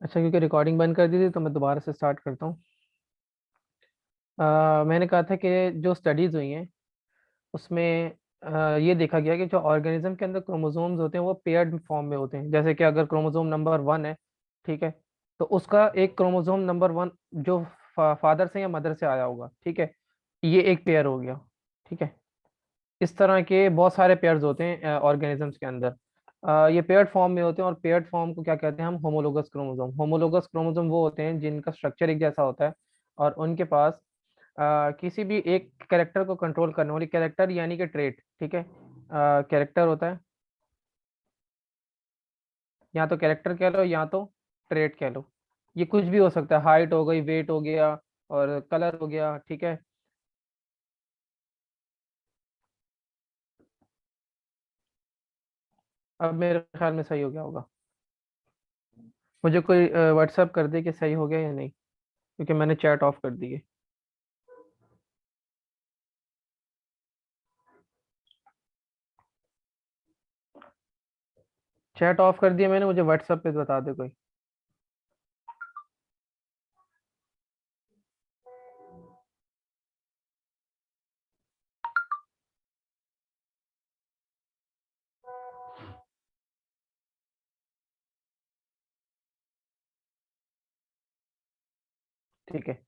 अच्छा, क्योंकि रिकॉर्डिंग बंद कर दी थी तो मैं दोबारा से स्टार्ट करता हूँ। मैंने कहा था कि जो स्टडीज़ हुई हैं उसमें ये देखा गया कि जो ऑर्गेनिज्म के अंदर क्रोमोसोम्स होते हैं वो पेयर्ड फॉर्म में होते हैं। जैसे कि अगर क्रोमोसोम नंबर 1 है, ठीक है, तो उसका एक क्रोमोसोम नंबर 1 जो फादर से या मदर से आया होगा, ठीक है, ये एक पेयर हो गया। ठीक है, इस तरह के बहुत सारे पेयर्स होते हैं ऑर्गेनिजम्स के अंदर। ये पेयर्ड फॉर्म में होते हैं और पेयर्ड फॉर्म को क्या कहते हैं हम? Homologous chromosome. होमोलोगस क्रोमोसोम वो होते हैं जिनका स्ट्रक्चर एक जैसा होता है और उनके पास किसी भी एक कैरेक्टर को कंट्रोल करने वाली, कैरेक्टर यानी कि ट्रेट, ठीक है, कैरेक्टर होता है, या तो कैरेक्टर कह लो या तो ट्रेट कह लो। ये कुछ भी हो सकता है, हाइट हो गई, वेट हो गया और कलर हो गया। ठीक है, अब मेरे ख्याल में सही हो गया होगा। मुझे कोई व्हाट्सएप कर दे कि सही हो गया या नहीं, क्योंकि मैंने चैट ऑफ कर दी है। चैट ऑफ कर दिया मैंने, मुझे व्हाट्सएप पे बता दे कोई। ठीक है,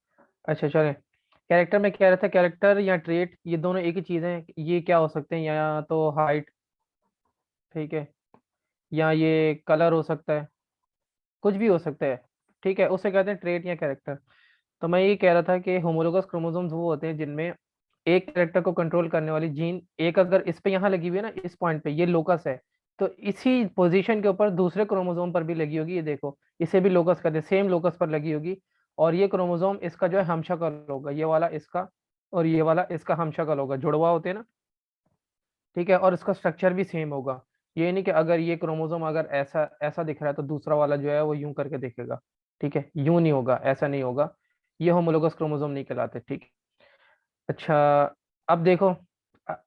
अच्छा चले। कैरेक्टर में कह रहा था, कैरेक्टर या ट्रेट ये दोनों एक ही चीज़ हैं। ये क्या हो सकते हैं? या तो हाइट, ठीक है, या ये कलर हो सकता है, कुछ भी हो सकता है। ठीक है, उसे कहते हैं ट्रेट या कैरेक्टर। तो मैं ये कह रहा था कि होमोलोगस क्रोमोसोम्स वो होते हैं जिनमें एक कैरेक्टर को कंट्रोल करने वाली जीन एक अगर इस पे यहाँ लगी हुई है ना, इस पॉइंट पे ये लोकस है, तो इसी पोजीशन के ऊपर दूसरे क्रोमोसोम पर भी लगी होगी। ये देखो, इसे भी लोकस कहते हैं, सेम लोकस पर लगी होगी। और ये क्रोमोसोम इसका जो है हमशक्ल होगा, ये वाला इसका और ये वाला इसका हमशक्ल होगा, जुड़वा होते हैं ना। ठीक है, और इसका स्ट्रक्चर भी सेम होगा। ये नहीं कि अगर ये क्रोमोसोम अगर ऐसा ऐसा दिख रहा है तो दूसरा वाला जो है वो यूं करके दिखेगा। ठीक है, यूं नहीं होगा, ऐसा नहीं होगा। ये होमोलोगस क्रोमोसोम नहीं कहलाते। ठीक। अच्छा, अब देखो,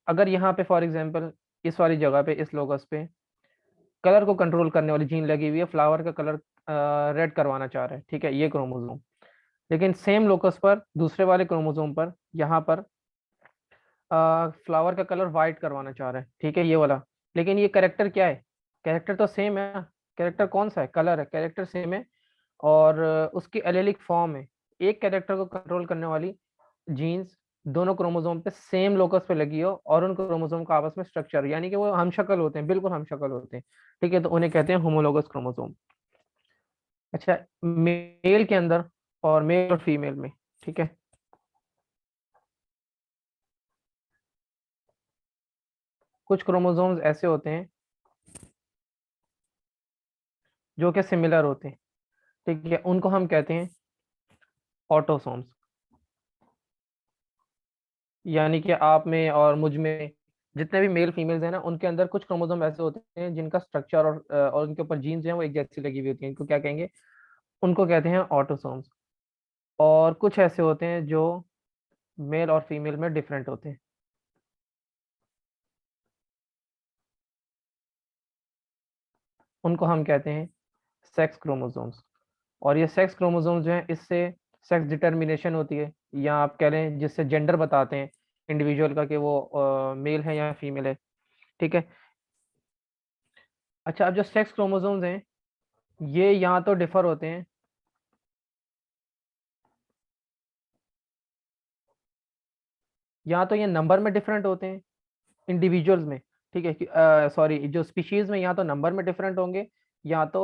अगर यहाँ पे फॉर एग्जांपल इस वाली जगह पे, इस लोगस पे कलर को कंट्रोल करने वाली जीन लगी हुई है, फ्लावर का कलर रेड करवाना चाह रहा है, ठीक है, ये क्रोमोसोम। लेकिन सेम लोकस पर दूसरे वाले क्रोमोसोम पर यहाँ पर फ्लावर का कलर वाइट करवाना चाह रहा है, ठीक है, ये वाला। लेकिन ये कैरेक्टर क्या है? कैरेक्टर तो सेम है। कैरेक्टर कौन सा है? कलर है, कैरेक्टर सेम है। और उसकी एलेलिक फॉर्म है। एक कैरेक्टर को कंट्रोल करने वाली जीन्स दोनों क्रोमोसोम पे सेम लोकस पे लगी हो और उन क्रोमोसोम का आपस में स्ट्रक्चर, यानी कि वो हमशक्ल होते हैं, बिल्कुल हमशक्ल होते हैं। ठीक है, तो उन्हें कहते हैं होमोलोगस क्रोमोसोम। अच्छा, मेल के अंदर और मेल और फीमेल में, ठीक है, कुछ क्रोमोसोम्स ऐसे होते हैं जो कि सिमिलर होते हैं। ठीक है, उनको हम कहते हैं ऑटोसोम्स। यानी कि आप में और मुझ में जितने भी मेल फीमेल्स हैं ना, उनके अंदर कुछ क्रोमोसोम ऐसे होते हैं जिनका स्ट्रक्चर और उनके ऊपर जीन्स जो है वो एक जैसी लगी हुई होती हैं। इनको क्या कहेंगे? उनको कहते हैं ऑटोसोम्स। और कुछ ऐसे होते हैं जो मेल और फीमेल में डिफरेंट होते हैं। उनको हम कहते हैं सेक्स क्रोमोसोम्स। और ये सेक्स क्रोमोसोम्स जो हैं, इससे सेक्स डिटर्मिनेशन होती है, या आप कह लें जिससे जेंडर बताते हैं इंडिविजुअल का कि वो मेल है या फीमेल है। ठीक है। अच्छा, अब जो सेक्स क्रोमोसोम्स हैं ये यहाँ तो डिफर होते हैं, यहाँ तो ये नंबर में डिफरेंट होते हैं इंडिविजुअल्स में। ठीक है, सॉरी, जो स्पीशीज में यहाँ तो नंबर में डिफरेंट होंगे, या तो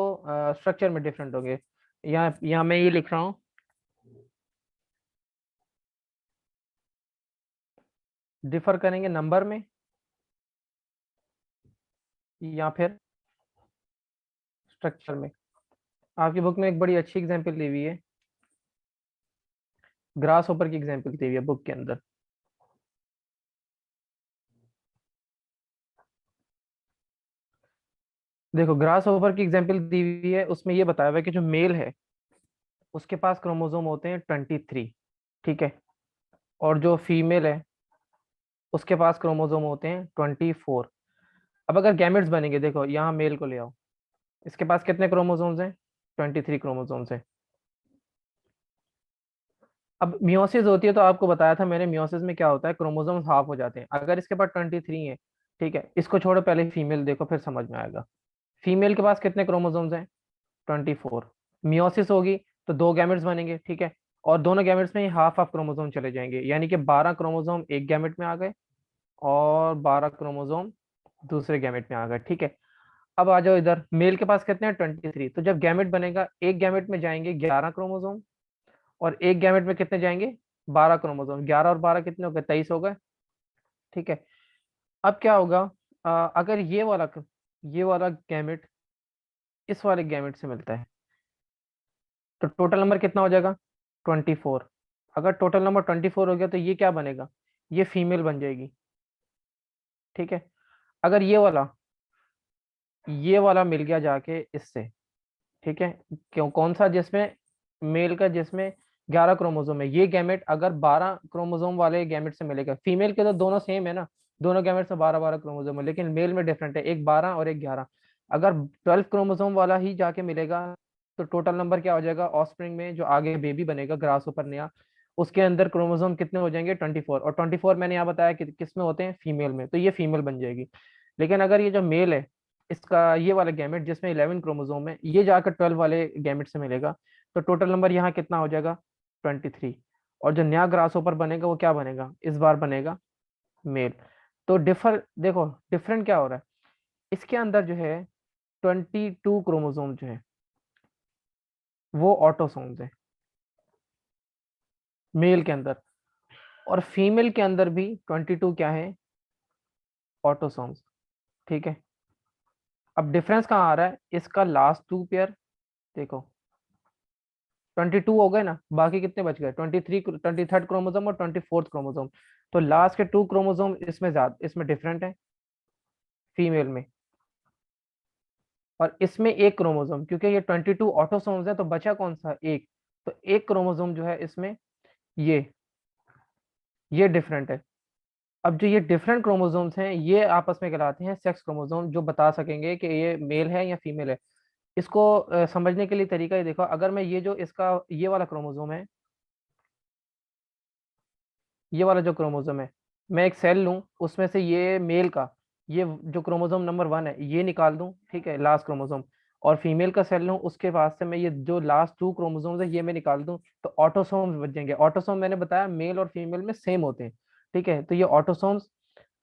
स्ट्रक्चर में डिफरेंट होंगे। यहाँ मैं ये लिख रहा हूँ, डिफर करेंगे नंबर में या फिर स्ट्रक्चर में। आपकी बुक में एक बड़ी अच्छी एग्जांपल दी हुई है, ग्रास होपर की एग्जांपल दी हुई है बुक के अंदर। देखो, ग्रास होपर की एग्जांपल दी हुई है, उसमें ये बताया हुआ है कि जो मेल है उसके पास क्रोमोसोम होते हैं 23। ठीक है, और जो फीमेल है उसके पास क्रोमोसोम होते हैं 24। अब अगर गैमेट्स बनेंगे, देखो यहाँ मेल को ले आओ, इसके पास कितने क्रोमोसोम्स हैं? 23 क्रोमोसोम से। अब मियोसिस होती है तो आपको बताया था मैंने, मियोसिस में क्या होता है, क्रोमोसोम्स हाफ हो जाते हैं। अगर इसके पास 23 है, ठीक है, इसको छोड़ो, पहले फीमेल देखो फिर समझ में आएगा। फीमेल के पास कितने क्रोमोसोम्स हैं? 24। मियोसिस होगी तो दो गैमेट्स बनेंगे, ठीक है, और दोनों गैमेट्स में हाफ हाफ क्रोमोसोम चले जाएंगे, यानी कि 12 क्रोमोसोम एक गैमेट में आ गए और 12 क्रोमोसोम दूसरे गैमेट में आ गए, ठीक है। अब आ जाओ इधर, मेल के पास कितने हैं? 23। तो जब गैमेट बनेगा, एक गैमेट में जाएंगे 11 क्रोमोसोम, और एक गैमेट में कितने जाएंगे? 12 क्रोमोसोम। 11 और 12 कितने हो गए? 23 हो गए, ठीक है। अब क्या होगा, अगर ये वाला गैमेट इस वाले गैमेट से मिलता है, तो टोटल नंबर कितना हो जाएगा? 24। अगर टोटल नंबर 24 हो गया तो ये क्या बनेगा? ये फीमेल बन जाएगी, ठीक है। अगर ये वाला मिल गया जाके इससे, ठीक है, क्यों, कौन सा? जिसमें मेल का, जिसमें 11 क्रोमोसोम है, ये गैमेट अगर 12 क्रोमोसोम वाले गैमेट से मिलेगा, फीमेल के तो दोनों सेम है ना, दोनों गैमेट से 12 12 क्रोमोसोम है, लेकिन मेल में डिफरेंट है, एक 12 और एक 11। अगर 12 क्रोमोसोम वाला ही जाके मिलेगा, तो टोटल नंबर क्या हो जाएगा? ऑफस्प्रिंग में जो आगे बेबी बनेगा, ग्रास ऊपर नया, उसके अंदर क्रोमोसोम कितने हो जाएंगे? 24। और 24 मैंने यहाँ बताया कि किस में होते हैं? फीमेल में, तो ये फीमेल बन जाएगी। लेकिन अगर ये जो मेल है, इसका ये वाला गैमेट जिसमें 11 क्रोमोसोम है, ये जाकर 12 वाले गैमेट से मिलेगा, तो टोटल नंबर यहाँ कितना हो जाएगा? 23। और जो नया ग्रास ऊपर बनेगा वो क्या बनेगा? इस बार बनेगा मेल। तो देखो डिफरेंट क्या हो रहा है, इसके अंदर जो है 22 क्रोमोसोम जो है वो ऑटोसोम्स है मेल के अंदर, और फीमेल के अंदर भी 22 क्या है? ऑटोसोम्स, ठीक है। अब डिफरेंस कहाँ आ रहा है? इसका लास्ट टू पेयर देखो, 22 हो गए ना, बाकी कितने बच गए? 23, 23rd क्रोमोसोम और 24th क्रोमोसोम। तो लास्ट के टू क्रोमोसोम इसमें ज्यादा, इसमें डिफरेंट है फीमेल में, और इसमें एक क्रोमोसोम, क्योंकि ये 22 ऑटोसोम्स है तो बचा कौन सा? एक। तो एक क्रोमोसोम जो है इसमें, ये ये डिफरेंट है। अब जो ये डिफरेंट क्रोमोसोम्स हैं, ये आपस में कहलाते हैं सेक्स क्रोमोसोम, जो बता सकेंगे कि ये मेल है या फीमेल है। इसको समझने के लिए तरीका ये देखो, अगर मैं ये जो इसका ये वाला क्रोमोसोम है, ये वाला जो क्रोमोसोम है, मैं एक सेल लूं, उसमें से ये मेल का, ये जो क्रोमोसोम नंबर 1 है ये निकाल दूं, ठीक है, लास्ट क्रोमोसोम, और फीमेल का सेल लूं, उसके पास से मैं ये जो लास्ट टू क्रोमोसोम्स है ये मैं निकाल दूं, तो ऑटोसोम्स बच जाएंगे। ऑटोसोम मैंने बताया मेल और फीमेल में सेम होते हैं, ठीक है, तो ये ऑटोसोम्स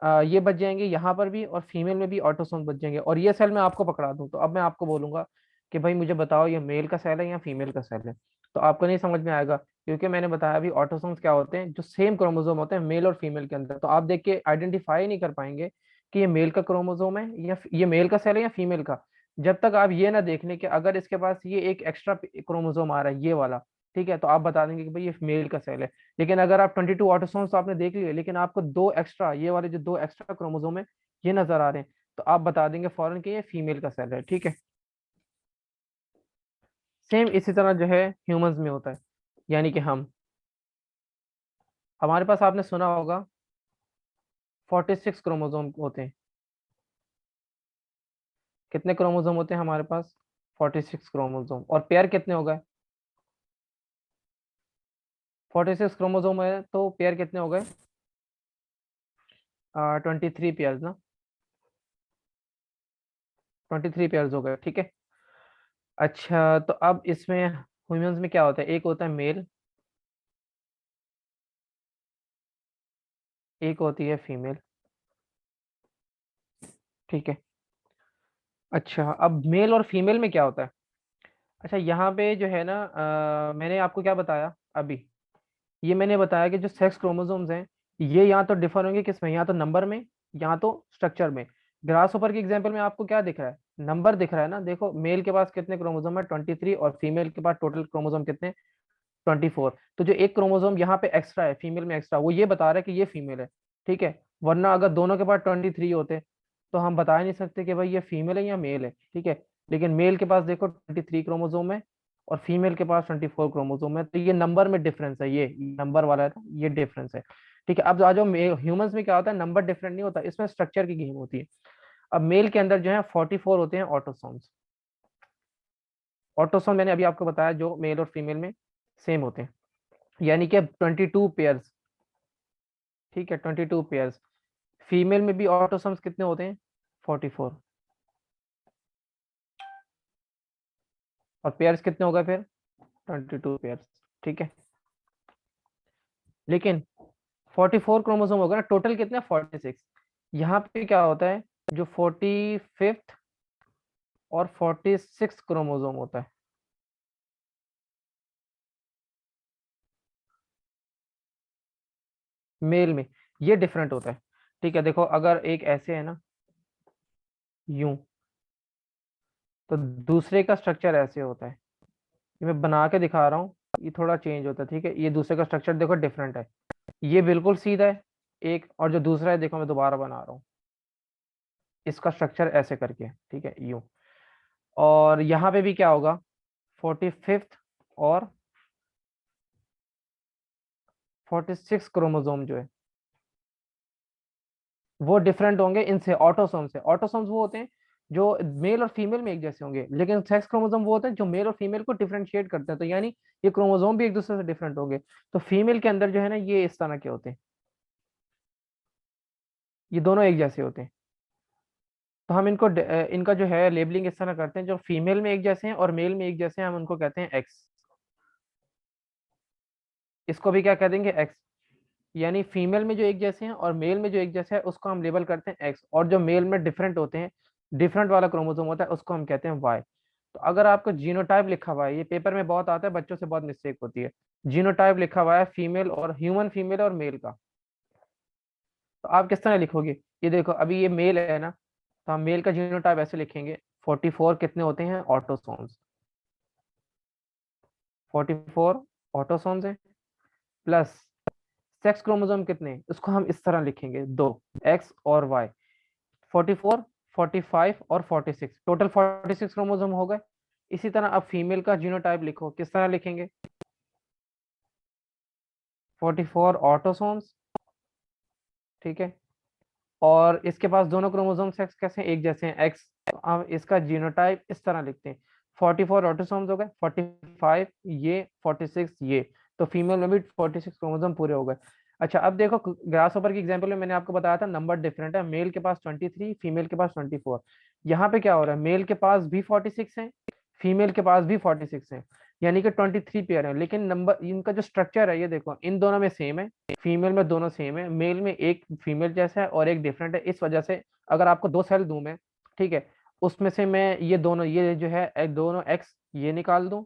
ये बच जाएंगे यहाँ पर भी, और फीमेल में भी ऑटोसोम बच जाएंगे। और ये सेल मैं आपको पकड़ा दूं, तो अब मैं आपको बोलूंगा कि भाई मुझे बताओ ये मेल का सेल है या फीमेल का सेल है, तो आपको नहीं समझ में आएगा, क्योंकि मैंने बताया अभी ऑटोसोम्स क्या होते हैं, जो सेम क्रोमोसोम होते हैं मेल और फीमेल के अंदर, तो आप देख के आइडेंटिफाई नहीं कर पाएंगे कि ये मेल का क्रोमोसोम है या ये मेल का सेल है या फीमेल का, जब तक आप ये ना देख लें कि अगर इसके पास ये एक एक्स्ट्रा क्रोमोसोम आ रहा है, ये वाला, ठीक है, तो आप बता देंगे कि भाई ये मेल का सेल है। लेकिन अगर आप 22 ऑटोसोम्स तो आपने देख लिए, लेकिन आपको दो एक्स्ट्रा, ये वाले जो दो एक्स्ट्रा क्रोमोसोम है ये नजर आ रहे हैं, तो आप बता देंगे फौरन कि ये फीमेल का सेल है, ठीक है। सेम इसी तरह जो है ह्यूमंस में होता है, यानी कि हमारे पास आपने सुना होगा 46 क्रोमोसोम होते हैं। कितने क्रोमोसोम होते हैं हमारे पास? 46 क्रोमोसोम। और पेयर कितने हो गए? 46 क्रोमोसोम है तो पेयर कितने हो गए? 23 पेयर्स ना, 23 पेयर्स हो गए, ठीक है। अच्छा, तो अब इसमें ह्यूमंस में क्या होता है, एक होता है मेल, एक होती है फीमेल, ठीक है। अच्छा, अब मेल और फीमेल में क्या होता है? अच्छा, यहाँ पे जो है ना, मैंने आपको क्या बताया अभी, ये मैंने बताया कि जो सेक्स क्रोमोसोम्स हैं, ये यहाँ तो डिफर होंगे किसमें, यहाँ तो नंबर में, यहाँ तो स्ट्रक्चर में। ग्रास ओपर के एग्जाम्पल में आपको क्या दिख रहा है? नंबर दिख रहा है ना, देखो मेल के पास कितने क्रोमोसोम है? 23, और फीमेल के पास टोटल क्रोमोसोम कितने? 24। तो जो एक क्रोमोसोम यहाँ पे एक्स्ट्रा है, फीमेल में एक्स्ट्रा, वो ये बता रहा है कि ये फीमेल है, ठीक है। वरना अगर दोनों के पास 23 होते तो हम बता ही नहीं सकते कि भाई ये फीमेल है या मेल है, ठीक है। लेकिन मेल के पास देखो 23 क्रोमोसोम है, और फीमेल के पास 24 क्रोमोसोम है, तो ये नंबर में डिफरेंस है, ये नंबर वाला है ना, ये डिफरेंस है, ठीक है। अब आ जाओ ह्यूमंस में क्या होता है, नंबर डिफरेंट नहीं होता, इसमें स्ट्रक्चर की गेम होती है। अब मेल के अंदर जो है 44 होते हैं ऑटोसोम्स, ऑटोसोम मैंने अभी आपको बताया जो मेल और फीमेल में सेम होते हैं, यानी कि 22 पेयर्स। ठीक है, 22 पेयर्स। फीमेल में भी ऑटोसोम्स कितने होते हैं? 44। और पेयर्स कितने हो गए फिर? 22 पेयर्स। ठीक है, लेकिन 44 क्रोमोसोम होगा ना, टोटल कितने? 46। यहाँ पे क्या होता है, जो 45th और 46 क्रोमोसोम होता है मेल में, ये डिफरेंट होता है। ठीक है, देखो अगर एक ऐसे है ना, यूं, तो दूसरे का स्ट्रक्चर ऐसे होता है। ये मैं बना के दिखा रहा हूँ, ये थोड़ा चेंज होता है। ठीक है, ये दूसरे का स्ट्रक्चर देखो डिफरेंट है, ये बिल्कुल सीधा है एक, और जो दूसरा है देखो मैं दोबारा बना रहा हूँ, इसका स्ट्रक्चर ऐसे करके है। ठीक है, यूं। और यहाँ पे भी क्या होगा, 45th और 46 क्रोमोसोम जो है वो डिफरेंट होंगे इनसे, ऑटोसोम से। ऑटोसोम्स वो होते हैं जो मेल और फीमेल में एक जैसे होंगे, लेकिन सेक्स क्रोमोसोम वो होते हैं जो मेल और फीमेल को डिफरेंशिएट करते हैं। तो यानी ये क्रोमोसोम भी एक दूसरे से डिफरेंट होंगे। तो फीमेल के अंदर जो है ना, ये इस तरह के होते हैं, ये दोनों एक जैसे होते हैं। तो हम इनको इनका जो है लेबलिंग इस तरह करते हैं, जो फीमेल में एक जैसे हैं और मेल में एक जैसे हैं, हम उनको कहते हैं एक्स। इसको भी क्या कह देंगे? एक्स। यानी फीमेल में जो एक जैसे हैं और मेल में जो एक जैसे है उसको हम लेबल करते हैं एक्स, और जो मेल में डिफरेंट होते हैं, डिफरेंट वाला क्रोमोसोम होता है, उसको हम कहते हैं वाई। तो अगर आपको जीनोटाइप लिखा हुआ है, ये पेपर में बहुत आता है, बच्चों से बहुत मिस्टेक होती है, जीनोटाइप लिखा हुआ है फीमेल और ह्यूमन फीमेल और मेल का, तो आप किस तरह लिखोगे? ये देखो अभी ये मेल है ना, तो हम मेल का जीनोटाइप ऐसे लिखेंगे, 44 कितने होते हैं? ऑटोसोम्स। 44 ऑटोसोम्स है, प्लस सेक्स क्रोमोसोम कितने हैं? उसको हम इस तरह लिखेंगे, दो, एक्स और वाई। 44, 45 और 46, टोटल 46 क्रोमोसोम हो गए। इसी तरह अब फीमेल का जीनोटाइप लिखो, किस तरह लिखेंगे? 44 ऑटोसोम्स। ठीक है, और इसके पास दोनों क्रोमोसोम सेक्स कैसे हैं? एक जैसे हैं, एक्स। तो हम इसका जीनोटाइप इस तरह लिखते हैं, 44 ऑटोसोम्स हो गए, 45 ये, 46 ये। तो फीमेल में भी 46 क्रोमोसोम पूरे हो गए। अच्छा, अब देखो ग्रास ओवर की एग्जांपल में मैंने आपको बताया था नंबर डिफरेंट है, मेल के पास 23, फीमेल के पास 24। यहाँ पे क्या हो रहा है, मेल के पास भी 46 है, फीमेल के पास भी 46 है, यानी कि 23 पेयर है। लेकिन नंबर, इनका जो स्ट्रक्चर है ये देखो, इन दोनों में सेम है, फीमेल में दोनों सेम है, मेल में एक फीमेल जैसा है और एक डिफरेंट है। इस वजह से अगर आपको दो सेल दूं मैं, ठीक है, उसमें से मैं ये दोनों, ये जो है दोनों एक्स ये निकाल दूं,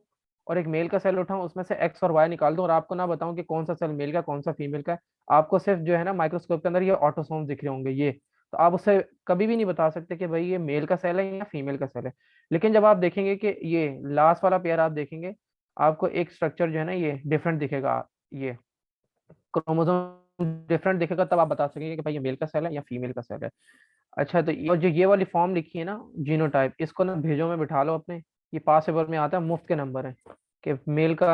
और एक मेल का सेल उठाऊं, उसमें से एक्स और वाई निकाल दूं, और आपको ना बताऊं कि कौन सा सेल मेल का कौन सा फीमेल का है, आपको सिर्फ जो है ना माइक्रोस्कोप के अंदर ये ऑटोसोम दिख रहे होंगे ये, तो आप उससे कभी भी नहीं बता सकते कि भाई ये मेल का सेल है या फीमेल का सेल है। लेकिन जब आप देखेंगे कि ये लास्ट वाला पेयर आप देखेंगे, आपको एक स्ट्रक्चर जो है ना ये डिफरेंट दिखेगा, ये क्रोमोसोम डिफरेंट दिखेगा, तब आप बता सकेंगे कि भाई ये मेल का सेल है या फीमेल का सेल है। अच्छा, तो और जो ये वाली फॉर्म लिखी है ना जीनोटाइप, इसको ना भेजो में बिठा लो अपने, ये पास पेपर में आता है, मुफ्त के नंबर है, कि मेल का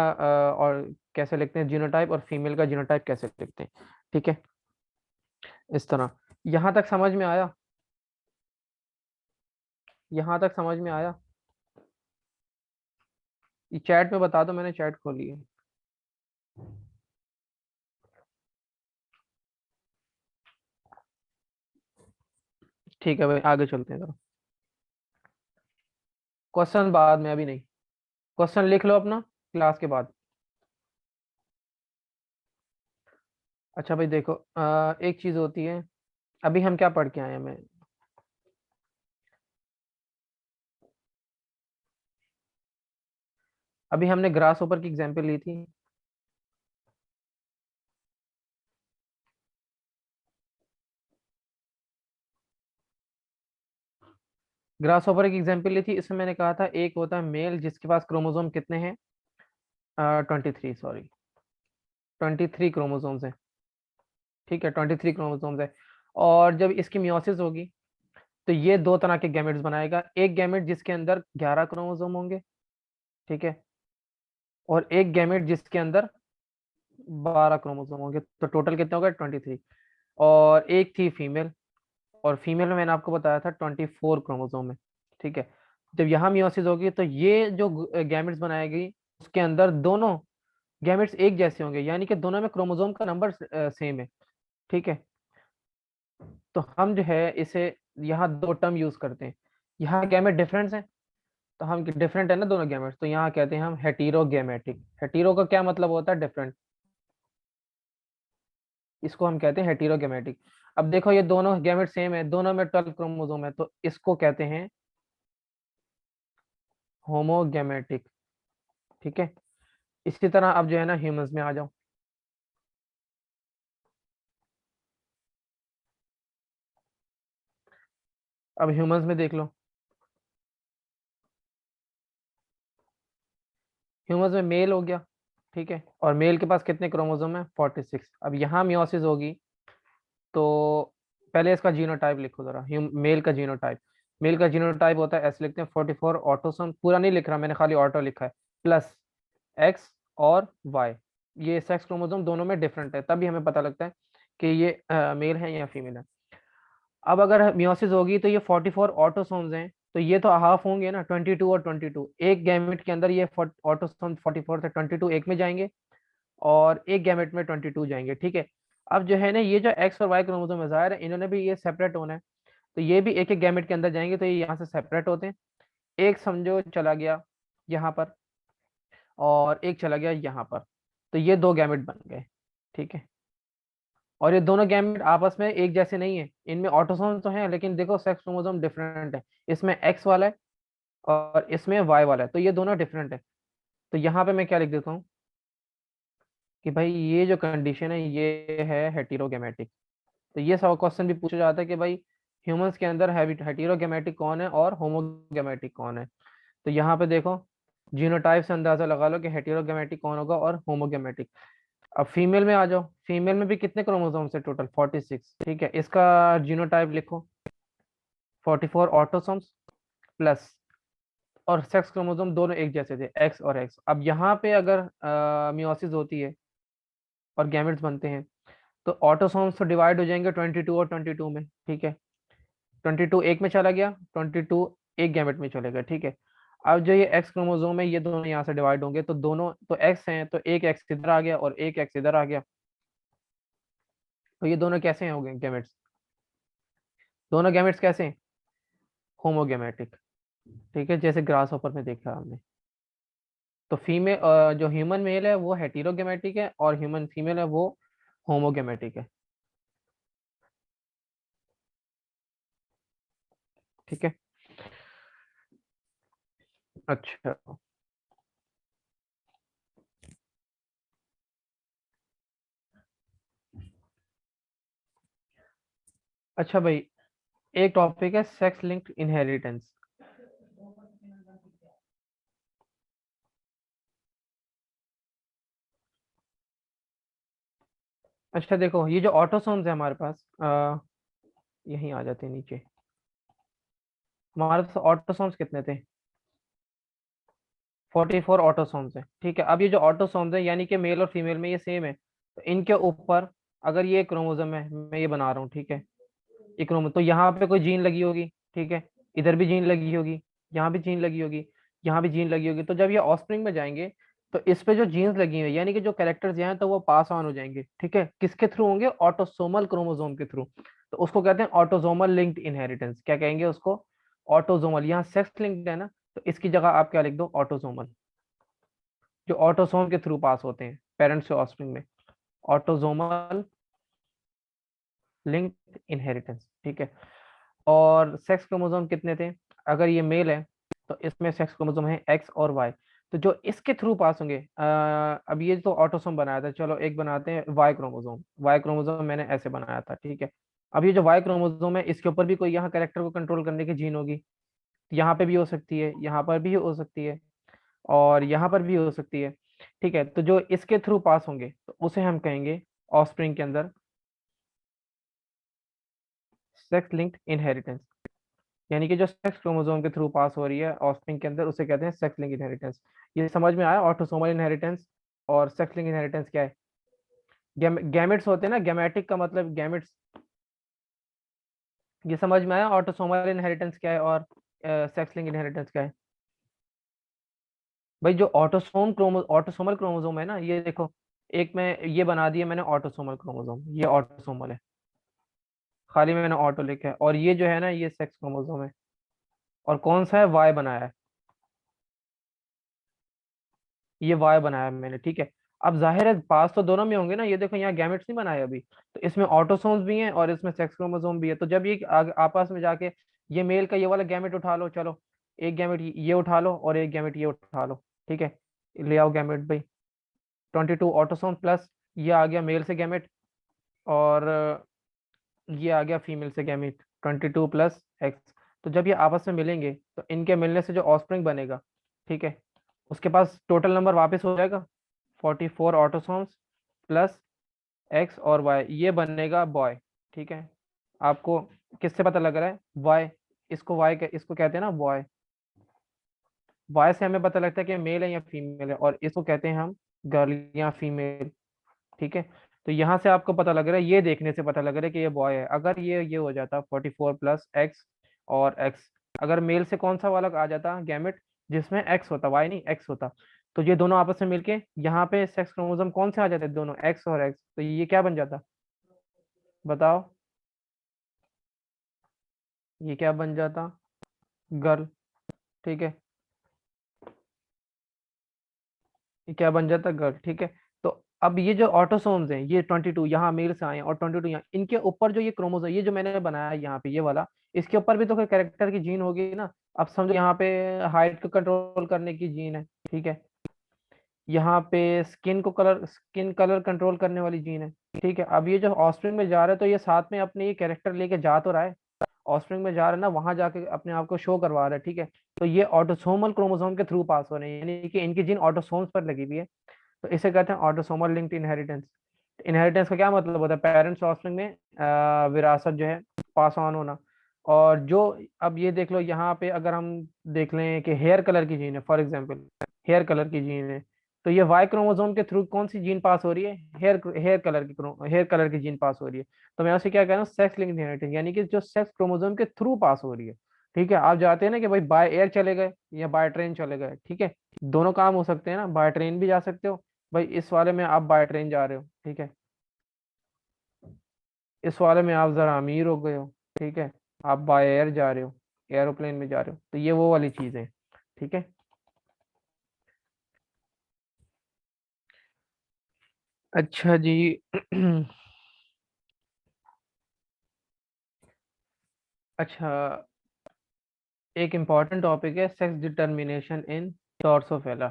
और कैसे लिखते हैं जीनोटाइप, और फीमेल का जीनोटाइप कैसे लिखते हैं। ठीक है, इस तरह। यहाँ तक समझ में आया? यहाँ तक समझ में आया? ये चैट में बता दो, मैंने चैट खोली है। ठीक है भाई, आगे चलते हैं जरा। क्वेश्चन बाद में, अभी नहीं। क्वेश्चन लिख लो अपना क्लास के बाद। अच्छा भाई देखो, एक चीज होती है, अभी हम क्या पढ़ के आए हैं, मैं, अभी हमने ग्रास ओपर की एग्जाम्पल ली थी। ग्रास ओवर एक एग्जाम्पल ली थी, इसमें मैंने कहा था एक होता है मेल जिसके पास क्रोमोसोम कितने हैं? 23, सॉरी, 23 क्रोमोसोम्स है। ठीक है, 23 क्रोमोसोम्स है। और जब इसकी मियोसिस होगी, तो ये दो तरह के गैमेट्स बनाएगा, एक गैमेट जिसके अंदर 11 क्रोमोसोम होंगे, ठीक है, और एक गैमेट जिसके अंदर 12 क्रोमोसोम होंगे, तो टोटल कितने हो गए? 23। और एक थी फीमेल, और फीमेल में मैंने आपको बताया था 24 क्रोमोसोम है। ठीक है, जब यहाँ मियोसिस होगी तो ये जो गैमेट्स बनाएगी उसके अंदर दोनों गैमेट्स एक जैसे होंगे, यानी कि दोनों में क्रोमोसोम का नंबर सेम है। ठीक है, तो हम जो है इसे यहाँ दो टर्म यूज करते हैं। यहाँ गैमेट डिफरेंस है, तो हम डिफरेंट है ना दोनों गैमेट्स, तो यहाँ कहते हैं हम हेटेरोगैमेटिक। हेटेरो का क्या मतलब होता है? डिफरेंट। इसको हम कहते हैं हेटेरोगैमेटिक। अब देखो ये दोनों गैमेट सेम है, दोनों में 12 क्रोमोसोम है, तो इसको कहते हैं होमोगैमेटिक। ठीक है, इसी तरह अब जो है ना ह्यूमंस में आ जाओ। अब ह्यूमंस में देख लो। ह्यूमंस में मेल हो गया, ठीक है, और मेल के पास कितने क्रोमोसोम है? 46। अब यहाँ मियोसिस होगी तो पहले इसका जीनोटाइप लिखो जरा, मेल का जीनोटाइप। मेल का जीनोटाइप होता है, ऐसे लिखते हैं 44 ऑटोसोम, पूरा नहीं लिख रहा मैंने, खाली ऑटो लिखा है, प्लस एक्स और वाई। ये सेक्स क्रोमोसोम दोनों में डिफरेंट है, तभी हमें पता लगता है कि ये मेल है या फीमेल है। अब अगर मियोसिस होगी तो ये 44 ऑटोसोम्स हैं, तो ये तो हाफ होंगे ना, 22 और 22, एक गैमेट के अंदर ये ऑटोसोम 44 से 22 एक में जाएंगे और एक गैमेट में 22 जाएंगे। ठीक है, अब जो है ना ये जो एक्स और वाई क्रोमोसोम है, जाहिर है इन्होंने भी ये सेपरेट होना है, तो ये भी एक एक गैमेट के अंदर जाएंगे, तो ये यहाँ से सेपरेट होते हैं। एक समझो चला गया यहाँ पर और एक चला गया यहाँ पर, तो ये दो गैमेट बन गए। ठीक है, और ये दोनों गैमेट आपस में एक जैसे नहीं है, इनमें ऑटोसोम तो हैं लेकिन देखो सेक्स क्रोमोसोम डिफरेंट है, इसमें एक्स वाला है और इसमें वाई वाला है, तो ये दोनों डिफरेंट है। तो यहाँ पे मैं क्या लिख देता हूँ कि भाई ये जो कंडीशन है ये है हेटेरोगैमेटिक। तो ये सब क्वेश्चन भी पूछा जाता है कि भाई ह्यूमंस के अंदर हेटेरोगैमेटिक कौन है और होमोगैमेटिक कौन है। तो यहाँ पे देखो जीनोटाइप से अंदाजा लगा लो कि हेटेरोगैमेटिक कौन होगा और होमोगैमेटिक। अब फीमेल में आ जाओ, फीमेल में भी कितने क्रोमोसोम्स है टोटल? 46। ठीक है, इसका जीनोटाइप लिखो 44 ऑटोसोम्स प्लस, और सेक्स क्रोमोसोम दोनों एक जैसे थे, एक्स और एक्स। अब यहाँ पे अगर मियोसिस होती है और गैमेट्स बनते हैं तो ऑटोसोम्स तो डिवाइड हो जाएंगे 22 और 22 में। ठीक है, 22 एक में चला गया, 22 एक गैमेट में चले गए। ठीक है, अब जो ये एक्स क्रोमोसोम है ये दोनों यहाँ से डिवाइड होंगे, तो दोनों तो एक्स हैं, तो एक एक्स इधर आ गया और एक एक्स इधर आ गया, तो ये दोनों कैसे हो गए गैमेट्स? दोनों गैमेट्स कैसे हैं? होमोगैमेटिक। ठीक है, जैसे ग्रास हॉपर में देखा हमने। तो फीमेल जो ह्यूमन मेल है वो हेटेरोगैमेटिक है और ह्यूमन फीमेल है वो होमोगैमेटिक है। ठीक है, अच्छा। अच्छा भाई, एक टॉपिक है सेक्स लिंक्ड इनहेरिटेंस। अच्छा देखो, ये जो ऑटोसोम्स है हमारे पास, यहीं आ जाते हैं नीचे। हमारे पास ऑटोसोम्स कितने थे? 44 ऑटोसोम्स है। ठीक है, अब ये जो ऑटोसोम्स है यानी कि मेल और फीमेल में ये सेम है, तो इनके ऊपर अगर ये क्रोमोसोम है, मैं ये बना रहा हूँ, ठीक है, ये क्रोमो, तो यहाँ पे कोई जीन लगी होगी। ठीक है, इधर भी जीन लगी होगी, यहाँ भी जीन लगी होगी, यहाँ भी जीन लगी होगी, तो जब ये ऑस्प्रिंग में जाएंगे तो इस पे जो जीन्स लगी हुई है यानी कि जो कैरेक्टर्स यहाँ हैं, तो वो पास ऑन हो जाएंगे। ठीक है, किसके थ्रू होंगे? ऑटोसोमल क्रोमोसोम के थ्रू। तो उसको कहते हैं ऑटोसोमल लिंक्ड इनहेरिटेंस। क्या कहेंगे उसको? ऑटोसोमल। यहाँ सेक्स लिंक्ड है ना, तो इसकी जगह आप क्या लिख दो? ऑटोसोमल। जो ऑटोसोम के थ्रू पास होते हैं पेरेंट्स से ऑस्प्रिंग में, ऑटोसोमल लिंक्ड इनहेरिटेंस। ठीक है, और सेक्स क्रोमोसोम कितने थे? अगर ये मेल है तो इसमें सेक्स क्रोमोसोम है एक्स और वाई, तो जो इसके थ्रू पास होंगे, अब ये तो ऑटोसोम बनाया था, चलो एक बनाते हैं वाई क्रोमोसोम। वाई क्रोमोसोम मैंने ऐसे बनाया था। ठीक है, अब ये जो वाई क्रोमोसोम है इसके ऊपर भी कोई यहाँ कैरेक्टर को कंट्रोल करने की जीन होगी, यहाँ पे भी हो सकती है, यहाँ पर भी हो सकती है, और यहाँ पर भी हो सकती है। ठीक है, तो जो इसके थ्रू पास होंगे तो उसे हम कहेंगे ऑफस्प्रिंग के अंदर सेक्स लिंक्ड इनहेरिटेंस। यानी कि जो सेक्स क्रोमोसोम के थ्रू पास हो रही है ऑफस्प्रिंग के अंदर उसे कहते हैं सेक्स लिंक इनहेरिटेंस। ये समझ में आया? ऑटोसोमल इनहेरिटेंस और सेक्स लिंक इनहेरिटेंस क्या है? गैमेट्स होते हैं ना, गैमेटिक का मतलब गैमेट्स। ये समझ में आया ऑटोसोमल इनहेरिटेंस क्या है और सेक्स लिंक इनहेरिटेंस क्या है? भाई जो ऑटोसोमल क्रोमोसोम है ना, ये देखो, एक में ये बना दिया मैंने ऑटोसोमल क्रोमोसोम, ये ऑटोसोमल है, खाली मैंने ऑटो लिखा है, और ये जो है ना ये सेक्स क्रोमोसोम है, और कौन सा है, वाई बनाया है, ये वाई बनाया है मैंने, ठीक है। अब जाहिर है पास तो दोनों में होंगे ना, ये देखो यहाँ गैमेट्स नहीं बनाए अभी, तो इसमें ऑटोसोम्स भी हैं और इसमें सेक्स क्रोमोसोम भी है, तो जब ये आपस में जाके, ये मेल का ये वाला गैमेट उठा लो, चलो एक गैमेट ये उठा लो और एक गैमेट ये उठा लो, ठीक है, ले आओ गैमेट भाई, 22 ऑटोसोम प्लस ये आ गया मेल से गैमेट, और ये आ गया फीमेल से गैमेट 22 + X। तो जब ये आपस में मिलेंगे तो इनके मिलने से जो ऑफस्प्रिंग बनेगा, ठीक है, उसके पास टोटल नंबर वापस हो जाएगा 44 ऑटोसोम्स प्लस एक्स और वाई, ये बनेगा बॉय, ठीक है। आपको किससे पता लग रहा है, वाई, इसको वाई इसको कहते हैं ना बॉय, वाई से हमें पता लगता है कि मेल है या फीमेल है, और इसको कहते हैं हम गर्ल या फीमेल, ठीक है। तो यहाँ से आपको पता लग रहा है, ये देखने से पता लग रहा है कि ये बॉय है, अगर ये हो जाता 44 + X और एक्स, अगर मेल से कौन सा वाला आ जाता गैमेट जिसमें एक्स होता, वाई नहीं एक्स होता, तो ये दोनों आपस में मिलके यहाँ पे सेक्स क्रोमोसोम कौन से आ जाते दोनों, एक्स और एक्स, तो ये क्या बन जाता, बताओ, ये क्या बन जाता, गर्ल, ठीक है, ये क्या बन जाता, गर्ल, ठीक है। तो अब ये जो ऑटोसोम्स हैं, ये 22 यहाँ मेल से आए हैं और 22 यहाँ, इनके ऊपर जो ये क्रोमोसोम, ये जो मैंने बनाया है यहाँ पे ये वाला, इसके ऊपर भी तो कोई कैरेक्टर की जीन होगी ना। अब समझो यहाँ पे हाइट को कंट्रोल करने की जीन है, ठीक है, यहाँ पे स्किन कलर कंट्रोल करने वाली जीन है, ठीक है। अब ये जो ऑस्प्रिंग में जा रहा है तो ये साथ में अपने ये कैरेक्टर लेके जा तो रहा है, ऑस्प्रिंग में जा रहा है ना, वहां जाके अपने आप को शो करवा रहा है, ठीक है। तो ये ऑटोसोमल क्रोमोसोम के थ्रू पास हो रहे हैं, यानी कि इनकी जीन ऑटोसोम्स पर लगी हुई है, तो इसे कहते हैं ऑटोसोमल लिंक्ड इनहेरिटेंस। इनहेरिटेंस का क्या मतलब होता है, पेरेंट्स ऑफस्प्रिंग में विरासत जो है पास ऑन होना। और जो, अब ये देख लो यहाँ पे अगर हम देख लें कि हेयर कलर की जीन है, फॉर एग्जांपल हेयर कलर की जीन है, तो ये वाई क्रोमोसोम के थ्रू कौन सी जीन पास हो रही है, हेयर कलर की जीन पास हो रही है। तो मैं उसे क्या कह रहा हूँ, सेक्स लिंक्ड इनहेरिटेंस, यानी कि जो सेक्स क्रोमोसोम के थ्रू पास हो रही है, ठीक है। आप जाते हैं ना कि भाई बाय एयर चले गए या बाय ट्रेन चले गए, ठीक है, दोनों काम हो सकते हैं ना, बाय ट्रेन भी जा सकते हो, भाई इस वाले में आप बाय ट्रेन जा रहे हो, ठीक है, इस वाले में आप जरा अमीर हो गए हो, ठीक है, आप बाय एयर जा रहे हो, एरोप्लेन में जा रहे हो, तो ये वो वाली चीज है, ठीक है। अच्छा जी। अच्छा, एक इम्पॉर्टेंट टॉपिक है sex determination in Drosophila.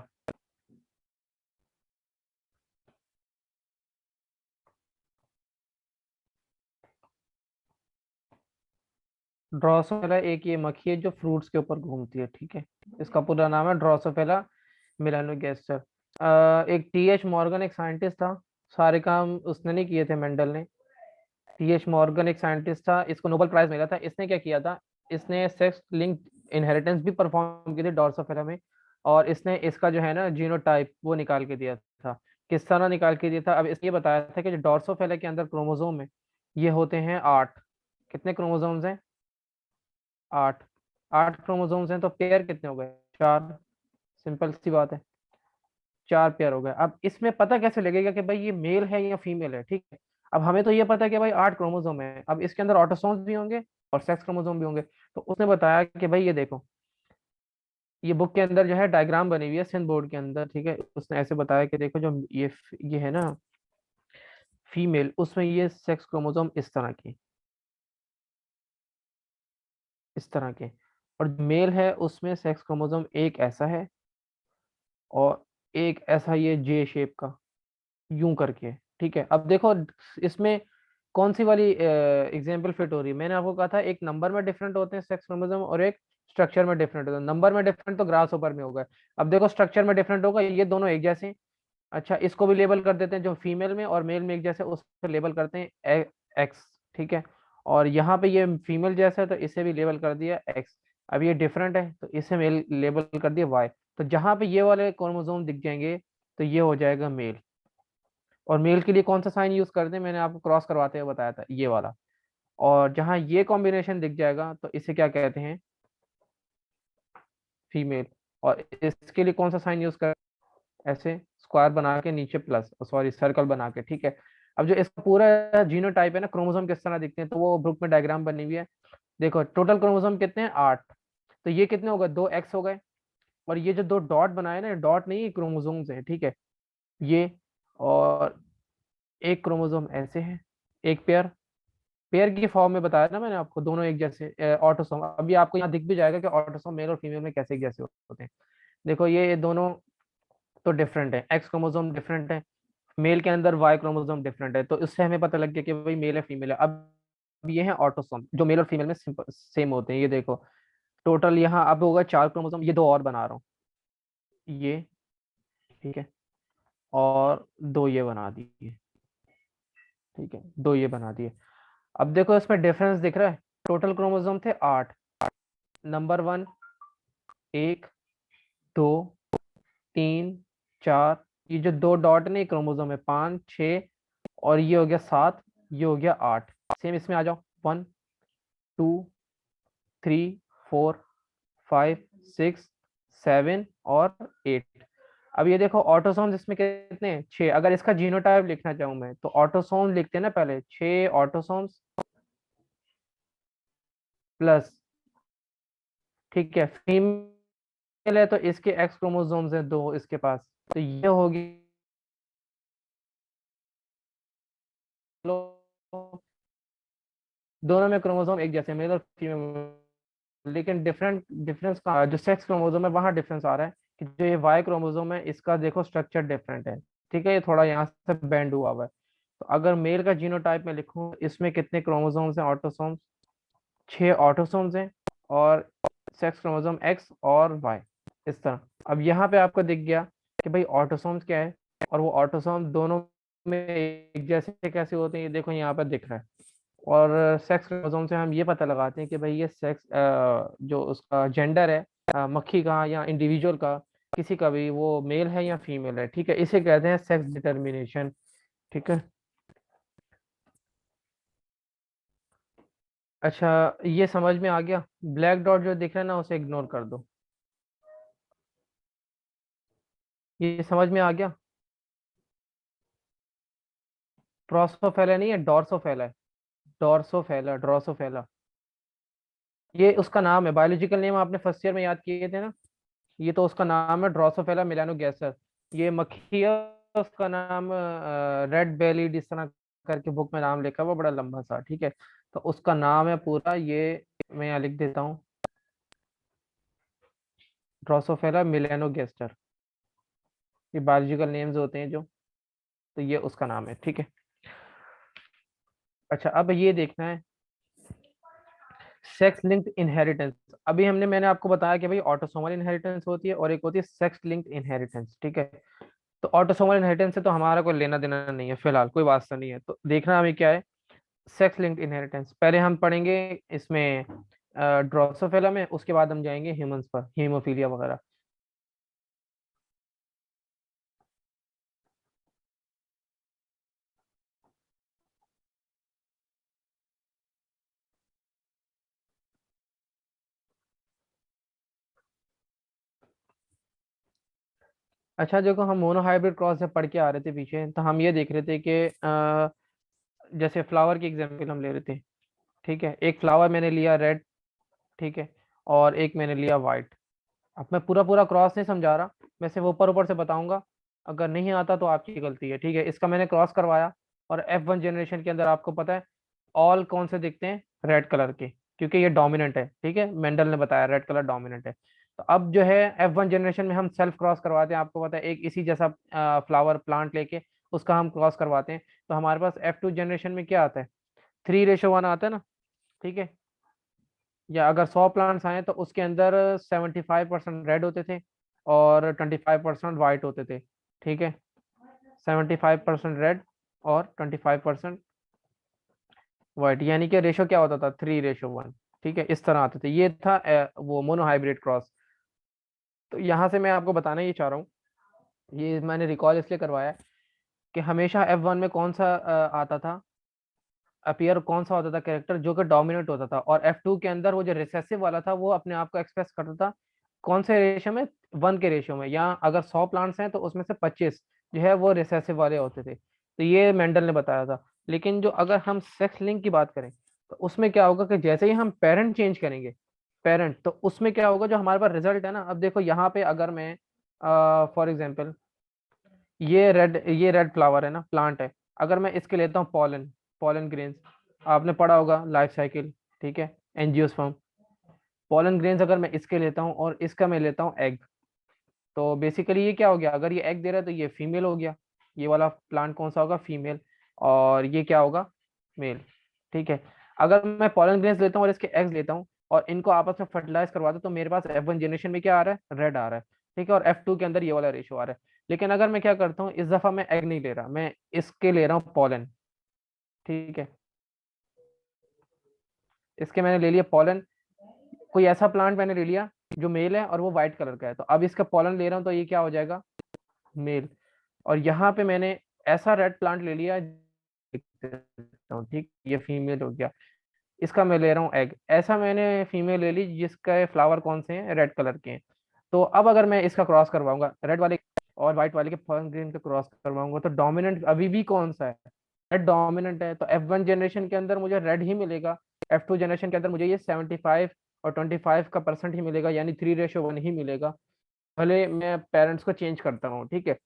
Drosophila एक ये मक्खी है जो फ्रूट्स के ऊपर घूमती है, ठीक है, इसका पूरा नाम है ड्रोसोफिला मेलानोगास्टर। एक टीएच मॉर्गन एक साइंटिस्ट था, सारे काम उसने नहीं किए थे, मेंडल ने। टीएच मॉर्गन एक साइंटिस्ट था, इसको नोबेल प्राइज मिला था, इसने क्या किया था, इसने सेक्स लिंक्ड इनहेरिटेंस भी परफॉर्म की थी ड्रोसोफिला में, और इसने इसका जो है ना जीनोटाइप वो निकाल के दिया था। किस तरह निकाल के दिया था, अब इसने ये बताया था कि जो ड्रोसोफिला के अंदर क्रोमोसोम है ये होते हैं 8। कितने क्रोमोसोम्स हैं, 8। 8 क्रोमोसोम्स हैं तो पेयर कितने हो गए, 4। सिंपल सी बात है, 4 पेयर हो गए। अब इसमें पता कैसे लगेगा कि भाई ये मेल है या फीमेल है, ठीक है। अब हमें तो ये पता है कि भाई 8 क्रोमोसोम है, अब इसके अंदर ऑटोसोम्स भी होंगे और सेक्स क्रोमोसोम भी होंगे। तो उसने बताया कि भाई ये देखो, ये बुक के अंदर जो है डायग्राम बनी हुई है सिंध बोर्ड के अंदर, ठीक है, उसने ऐसे बताया कि देखो जो ये है ना फीमेल, उसमें ये सेक्स क्रोमोसोम इस तरह के, और मेल है उसमें सेक्स क्रोमोसोम एक ऐसा है, और एक ऐसा ये जे शेप का, यूं करके, ठीक है। अब देखो इसमें कौन सी वाली एग्जाम्पल फिट हो रही है, मैंने आपको कहा था एक नंबर में डिफरेंट होते हैं सेक्स क्रोमोसोम और एक स्ट्रक्चर में डिफरेंट होता है। नंबर में डिफरेंट तो ग्रास ऊपर में होगा, अब देखो स्ट्रक्चर में डिफरेंट होगा, ये दोनों एक जैसे हैं। अच्छा, इसको भी लेबल कर देते हैं, जो फीमेल में और मेल में एक जैसे उसको लेबल करते हैं एक्स, ठीक है। और यहाँ पे ये फीमेल जैसा है तो इसे भी लेबल कर दिया एक्स। अब ये डिफरेंट है तो इसे मेल लेबल कर दिया वाई। तो जहाँ पे ये वाले क्रोमोसोम दिख जाएंगे तो ये हो जाएगा मेल। और मेल के लिए कौन सा साइन यूज करते हैं, मैंने आपको क्रॉस करवाते हुए बताया था, ये वाला। और जहाँ ये कॉम्बिनेशन दिख जाएगा तो इसे क्या कहते हैं, फीमेल। और इसके लिए कौन सा साइन यूज कर, ऐसे स्क्वायर बना के नीचे प्लस, सॉरी सर्कल बना के, ठीक है। अब जो इसका पूरा जीनोटाइप है ना, क्रोमोसोम किस तरह दिखते हैं, तो वो बुक में डायग्राम बनी हुई है। देखो टोटल क्रोमोसोम कितने हैं, 8। तो ये कितने हो गए, 2x हो गए। और ये जो दो डॉट बनाए ना, डॉट नहीं क्रोमोसोम्स है, ठीक है ये। और एक क्रोमोसोम ऐसे है, एक पेयर, पेयर की फॉर्म में बताया ना मैंने आपको, दोनों एक जैसे ऑटोसोम। अभी आपको यहाँ दिख भी जाएगा कि ऑटोसोम मेल और फीमेल में कैसे जैसे होते हैं। देखो ये दोनों तो डिफरेंट है, एक्स क्रोमोसोम डिफरेंट है, मेल के अंदर वाई क्रोमोसोम डिफरेंट है, तो इससे हमें पता लग गया कि भाई मेल है फीमेल है। अब ये है ऑटोसोम जो मेल और फीमेल में सेम होते हैं। ये देखो टोटल यहाँ अब होगा 4 क्रोमोसोम, ये दो और बना रहा हूँ ये, ठीक है। और दो ये बना दिए, ठीक है, दो ये बना दिए। अब देखो इसमें डिफरेंस दिख रहा है, टोटल क्रोमोसोम थे 8, नंबर 1 1 2 3 4, ये जो दो डॉट ने क्रोमोसोम है 5 6, और ये हो गया 7, ये हो गया 8। सेम इसमें आ जाओ, 1 2 3 4 5 6 7 और 8। अब ये देखो ऑटोसोम्स इसमें कितने हैं, 6। अगर इसका जीनोटाइप लिखना चाहूं मैं तो ऑटोसोम लिखते हैं ना पहले, 6 ऑटोसोम्स प्लस, ठीक है। फीमेल है तो इसके एक्स क्रोमोसोम्स हैं 2 इसके पास, तो ये होगी दोनों में क्रोमोसोम एक जैसे मेल और फीमेल, लेकिन डिफरेंस का जो सेक्स क्रोमोसोम है वहां डिफरेंस आ रहा है कि जो ये वाई क्रोमोसोम है इसका देखो स्ट्रक्चर डिफरेंट है, ठीक है, ये थोड़ा यहाँ से बेंड हुआ हुआ है। तो अगर मेल का जीनोटाइप में लिखूं, इसमें कितने क्रोमोसोम्स हैं, ऑटोसोम्स 6 ऑटोसोम्स हैं, और सेक्स क्रोमोसोम एक्स और वाई, इस तरह। अब यहाँ पे आपको दिख गया कि भाई ऑटोसोम्स क्या है, और वो ऑटोसोम दोनों में एक जैसे कैसे होते हैं, ये देखो यहाँ पर दिख रहा है। और सेक्स क्रोमोसोम से हम ये पता लगाते हैं कि भाई ये सेक्स जो उसका जेंडर है, मक्खी का या इंडिविजुअल का, किसी का भी, वो मेल है या फीमेल है, ठीक है, इसे कहते हैं सेक्स डिटर्मिनेशन, ठीक है। अच्छा ये समझ में आ गया, ब्लैक डॉट जो दिख रहा है ना उसे इग्नोर कर दो, ये समझ में आ गया। प्रोसोफेला नहीं है, डॉर्सोफेला है, डॉर्सोफेला ड्रोसोफेला, ये उसका नाम है, बायोलॉजिकल नेम आपने फर्स्ट ईयर में याद किए थे ना, ये तो उसका नाम है ड्रोसोफेला मिलानोगैसर। ये मक्खी है, उसका नाम रेड बेलीड इस तरह करके बुक में नाम लिखा है, वो बड़ा लंबा सा, ठीक है। तो उसका नाम है पूरा ये, मैं यहाँ लिख देता हूँ, ड्रोसोफेला मिलानोगैस्टर, ये बायोलॉजिकल नेम्स होते हैं जो, तो ये उसका नाम है, ठीक है। अच्छा अब ये देखना है सेक्स लिंक्ड इनहेरिटेंस। अभी मैंने आपको बताया कि भाई ऑटोसोमल इनहेरिटेंस होती है और एक होती है सेक्स लिंक्ड इनहेरिटेंस, ठीक है। तो ऑटोसोमल इनहेरिटेंस से तो हमारा कोई लेना देना नहीं है, फिलहाल कोई वास्ता नहीं है, तो देखना हमें क्या है, सेक्स लिंक्ड इनहेरिटेंस पहले हम पढ़ेंगे इसमें ड्रोसोफिला में, उसके बाद हम जाएंगे ह्यूमंस पर, हीमोफीलिया वगैरह। अच्छा देखो हम मोनोहाइब्रिड क्रॉस से पढ़ के आ रहे थे पीछे, तो हम ये देख रहे थे कि जैसे फ्लावर की एग्जांपल हम ले रहे थे, ठीक है, एक फ्लावर मैंने लिया रेड, ठीक है, और एक मैंने लिया वाइट। अब मैं पूरा पूरा क्रॉस नहीं समझा रहा, मैं सिर्फ ऊपर ऊपर से बताऊंगा, अगर नहीं आता तो आपकी गलती है, ठीक है। इसका मैंने क्रॉस करवाया, और F1 जनरेशन के अंदर आपको पता है ऑल कौन से दिखते हैं, रेड कलर के, क्योंकि ये डोमिनेंट है, ठीक है, मेंडल ने बताया रेड कलर डोमिनेंट है। तो अब जो है F1 जनरेशन में हम सेल्फ क्रॉस करवाते हैं, आपको पता है एक इसी जैसा फ्लावर प्लांट लेके उसका हम क्रॉस करवाते हैं, तो हमारे पास F2 जनरेशन में क्या आता है, 3:1 आता है ना, ठीक है। या अगर 100 प्लांट्स आए तो उसके अंदर 75% रेड होते थे और 25% वाइट होते थे, ठीक है, 75% रेड और 25% वाइट, यानी कि रेशो क्या होता था, 3:1, ठीक है, इस तरह आते थे। ये था वो मोनोहाइब्रिड क्रॉस। तो यहाँ से मैं आपको बताना ये चाह रहा हूँ, ये मैंने रिकॉल इसलिए करवाया है कि हमेशा F1 में कौन सा आता था, अपीयर कौन सा होता था कैरेक्टर जो कि डोमिनेट होता था, और F2 के अंदर वो जो रिसेसिव वाला था वो अपने आप को एक्सप्रेस करता था कौन से रेशियो में? 1 के रेशियो में। या अगर 100 प्लांट्स हैं तो उसमें से 25 जो है वो रिसेसिव वाले होते थे। तो ये मेंडल ने बताया था। लेकिन जो अगर हम सेक्स लिंक की बात करें तो उसमें क्या होगा कि जैसे ही हम पेरेंट चेंज करेंगे, पेरेंट, तो उसमें क्या होगा, जो हमारे पास रिजल्ट है ना, अब देखो यहाँ पे अगर मैं फॉर एग्जाम्पल ये रेड फ्लावर है ना, प्लांट है, अगर मैं इसके लेता हूँ पॉलन, पॉलन ग्रेन्स, आपने पढ़ा होगा लाइफ साइकिल, ठीक है, एंजियोस्पर्म। पॉलन ग्रेन्स अगर मैं इसके लेता हूँ और इसका मैं लेता हूँ एग, तो बेसिकली ये क्या हो गया, अगर ये एग दे रहा है तो ये फीमेल हो गया, ये वाला प्लांट कौन सा होगा, फीमेल, और ये क्या होगा, मेल। ठीक है। अगर मैं पॉलन ग्रेन्स लेता हूँ और इसके एग्स लेता हूँ और इनको आपस में फर्टिलाइज करवा दूं, तो मेरे पास F1 जनरेशन में क्या आ रहा है, रेड आ रहा है। ठीक है, और F2 के अंदर ये वाला रेशियो आ रहा है। लेकिन अगर मैं क्या करता हूँ, इस दफा मैं एग नहीं ले रहा, मैं इसके ले रहा हूँ पॉलन। ठीक है, इसके मैंने ले लिया पॉलन, कोई ऐसा प्लांट मैंने ले लिया जो मेल है और वो व्हाइट कलर का है, तो अब इसका पॉलन ले रहा हूँ तो ये क्या हो जाएगा, मेल। और यहाँ पे मैंने ऐसा रेड प्लांट ले लिया, ठीक, ये फीमेल हो गया, इसका मैं ले रहा हूँ एग। ऐसा मैंने फीमेल ले ली जिसका फ्लावर कौन से हैं, रेड कलर के हैं। तो अब अगर मैं इसका क्रॉस करवाऊंगा, रेड वाले और व्हाइट वाले के फर्स्ट ग्रीन का क्रॉस करवाऊंगा, तो डोमिनेंट अभी भी कौन सा है, रेड डोमिनेंट है, तो F1 जनरेशन के अंदर मुझे रेड ही मिलेगा। F2 जनरेशन के अंदर मुझे ये 75 और 25 का परसेंट ही मिलेगा, यानी 3:1 ही मिलेगा, भले मैं पेरेंट्स को चेंज करता हूँ। ठीक है,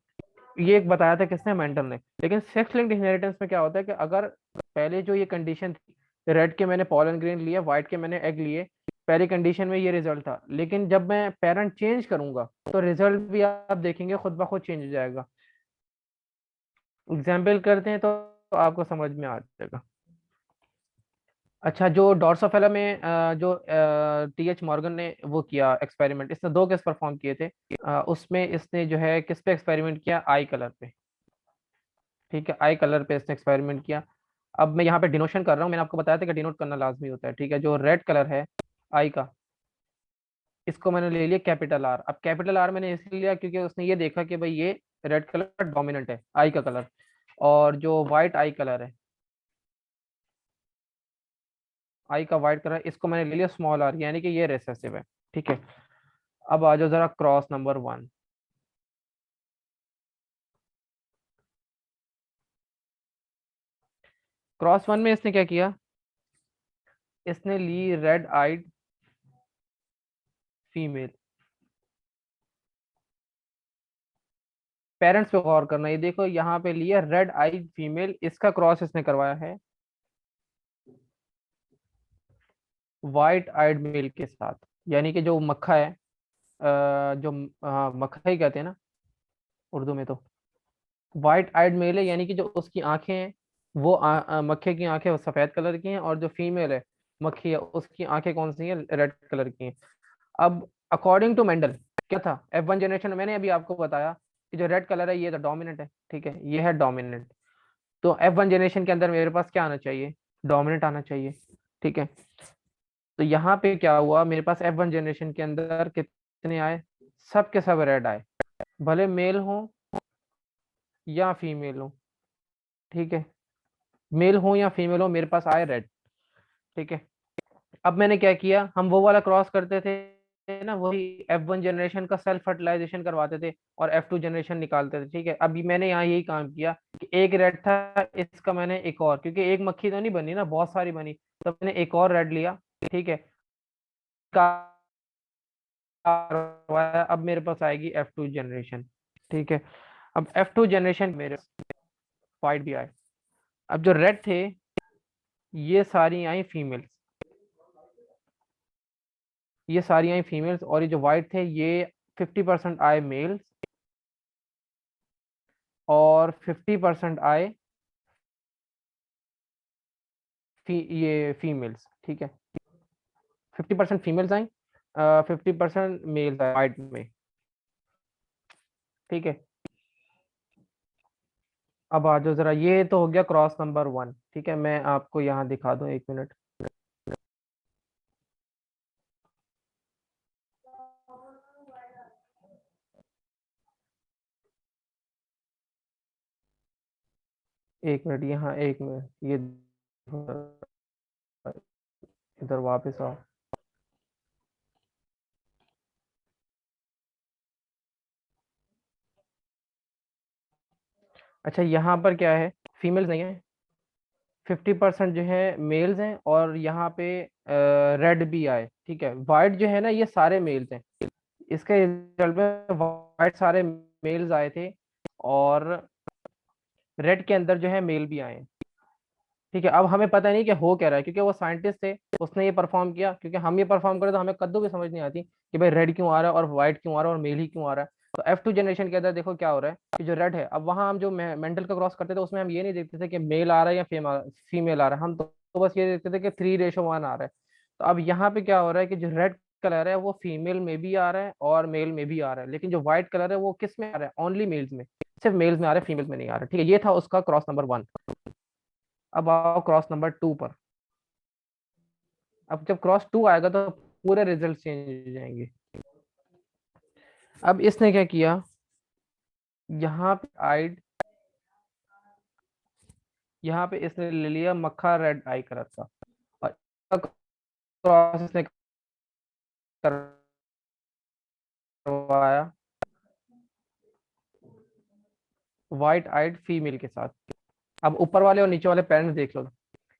ये एक बताया था किसने, मेंटल ने। लेकिन सेक्स लिंक्ड इनहेरिटेंस में क्या होता है कि अगर पहले जो ये कंडीशन थी, रेड के मैंने पॉलन ग्रेन लिया, व्हाइट के मैंने एग लिए, पहली कंडीशन में ये रिजल्ट था, लेकिन जब मैं पेरेंट चेंज करूंगा तो रिजल्ट भी आप देखेंगे खुद ब खुद चेंज हो जाएगा। एग्जाम्पल करते हैं तो आपको समझ में आ जाएगा। अच्छा, जो डॉर्सोफेला में जो TH मॉर्गन ने वो किया एक्सपेरिमेंट, इसने 2 केस परफॉर्म किए थे। उसमें इसने जो है किस पे एक्सपेरिमेंट किया, आई कलर पे। ठीक है, आई कलर पे इसने एक्सपेरिमेंट किया। अब मैं यहाँ पे डिनोशन कर रहा हूँ, मैंने आपको बताया था कि डिनोट करना लाजमी होता है। ठीक है, जो रेड कलर है आई का, इसको मैंने ले लिया कैपिटल आर। अब कैपिटल आर मैंने इसलिए लिया क्योंकि उसने ये देखा कि भाई ये रेड कलर डोमिनेंट है, आई का कलर, और जो वाइट आई कलर है, आई का वाइट कलर, इसको मैंने ले लिया स्मॉल आर, यानी कि ये रिसेसिव है। ठीक है, अब आ जाओ जरा क्रॉस नंबर 1। क्रॉस 1 में इसने क्या किया, इसने ली रेड आइड फीमेल। पेरेंट्स पे गौर करना, ये देखो यहाँ पे लिया रेड आइड फीमेल, इसका क्रॉस इसने करवाया है वाइट आइड मेल के साथ, यानी कि जो मक्खा है, जो मक्खा ही कहते हैं ना उर्दू में, तो वाइट आइड मेल है, यानी कि जो उसकी आंखें हैं वो मक्खे की आंखें वो सफेद कलर की हैं, और जो फीमेल है मक्खी है उसकी आंखें कौन सी हैं, रेड कलर की हैं। अब अकॉर्डिंग टू मेंडल क्या था, F1 जनरेशन में मैंने अभी आपको बताया कि जो रेड कलर है ये तो डोमिनेंट है। ठीक है, ये है डोमिनेंट, तो F1 जनरेशन के अंदर मेरे पास क्या आना चाहिए, डोमिनेंट आना चाहिए। ठीक है, तो यहाँ पे क्या हुआ, मेरे पास F1 जनरेशन के अंदर कितने आए, सब के सब रेड आए, भले मेल हो या फीमेल हो। ठीक है, मेल हो या फीमेल हो, मेरे पास आए रेड। ठीक है, अब मैंने क्या किया, हम वो वाला क्रॉस करते थे ना, वही F1 जनरेशन का सेल्फ फर्टिलाइजेशन करवाते थे और F2 जनरेशन निकालते थे। ठीक है, अभी मैंने यहाँ यही काम किया कि एक रेड था, इसका मैंने एक और, क्योंकि एक मक्खी तो नहीं बनी ना, बहुत सारी बनी, तो मैंने एक और रेड लिया। ठीक है, करवाया, अब मेरे पास आएगी F2 जनरेशन। ठीक है, अब F2 जनरेशन मेरे वाइट भी आए। अब जो रेड थे ये सारी आई फीमेल्स, ये सारी आई फीमेल्स, और ये जो वाइट थे ये 50% आए मेल्स और 50% आए ये फीमेल्स। ठीक है, 50% फीमेल्स आई, 50% मेल्स आए वाइट में। ठीक है, अब आ जाओ जरा, ये तो हो गया क्रॉस नंबर 1। ठीक है, मैं आपको यहाँ दिखा दूं, 1 मिनट, यहाँ 1 मिनट, ये इधर वापस आओ। अच्छा यहाँ पर क्या है, फीमेल्स नहीं है, 50% जो है मेल्स हैं, और यहाँ पे रेड भी आए, ठीक है। वाइट जो है ना ये सारे मेल्स हैं, इसके रिजल्ट में वाइट सारे मेल्स आए थे, और रेड के अंदर जो है मेल भी आए हैं, ठीक है। अब हमें पता नहीं कि हो क्या रहा है, क्योंकि वो साइंटिस्ट थे, उसने ये परफॉर्म किया, क्योंकि हम ये परफॉर्म करें तो हमें कद्दू भी समझ नहीं आती कि भाई रेड क्यों आ रहा है और व्हाइट क्यों आ रहा है और मेल ही क्यों आ रहा है। तो F2 जनरेशन के अंदर देखो क्या हो रहा है कि जो रेड है, अब वहां हम जो मेंटल का क्रॉस करते थे उसमें हम ये नहीं देखते थे कि मेल आ रहा है या फीमेल आ रहा है, हम तो बस ये देखते थे कि 3:1 आ रहा है। तो अब यहाँ पे क्या हो रहा है कि जो रेड कलर है वो फीमेल में भी आ रहा है और मेल में भी आ रहा है, लेकिन जो व्हाइट कलर है वो किस में आ रहा है, ओनली मेल्स में, सिर्फ मेल्स में आ रहा है, फीमेल्स में नहीं आ रहा है, ठीक है। ये था उसका क्रॉस नंबर 1। अब आओ क्रॉस नंबर 2 पर। अब जब क्रॉस 2 आएगा तो पूरे रिजल्ट चेंज हो जाएंगे। अब इसने क्या किया, यहाँ पे आइड, यहाँ पे इसने ले लिया मक्खा रेड आई कलर का, और क्रॉस इसने करवाया व्हाइट आइड फीमेल के साथ। अब ऊपर वाले और नीचे वाले पेरेंट्स देख लो,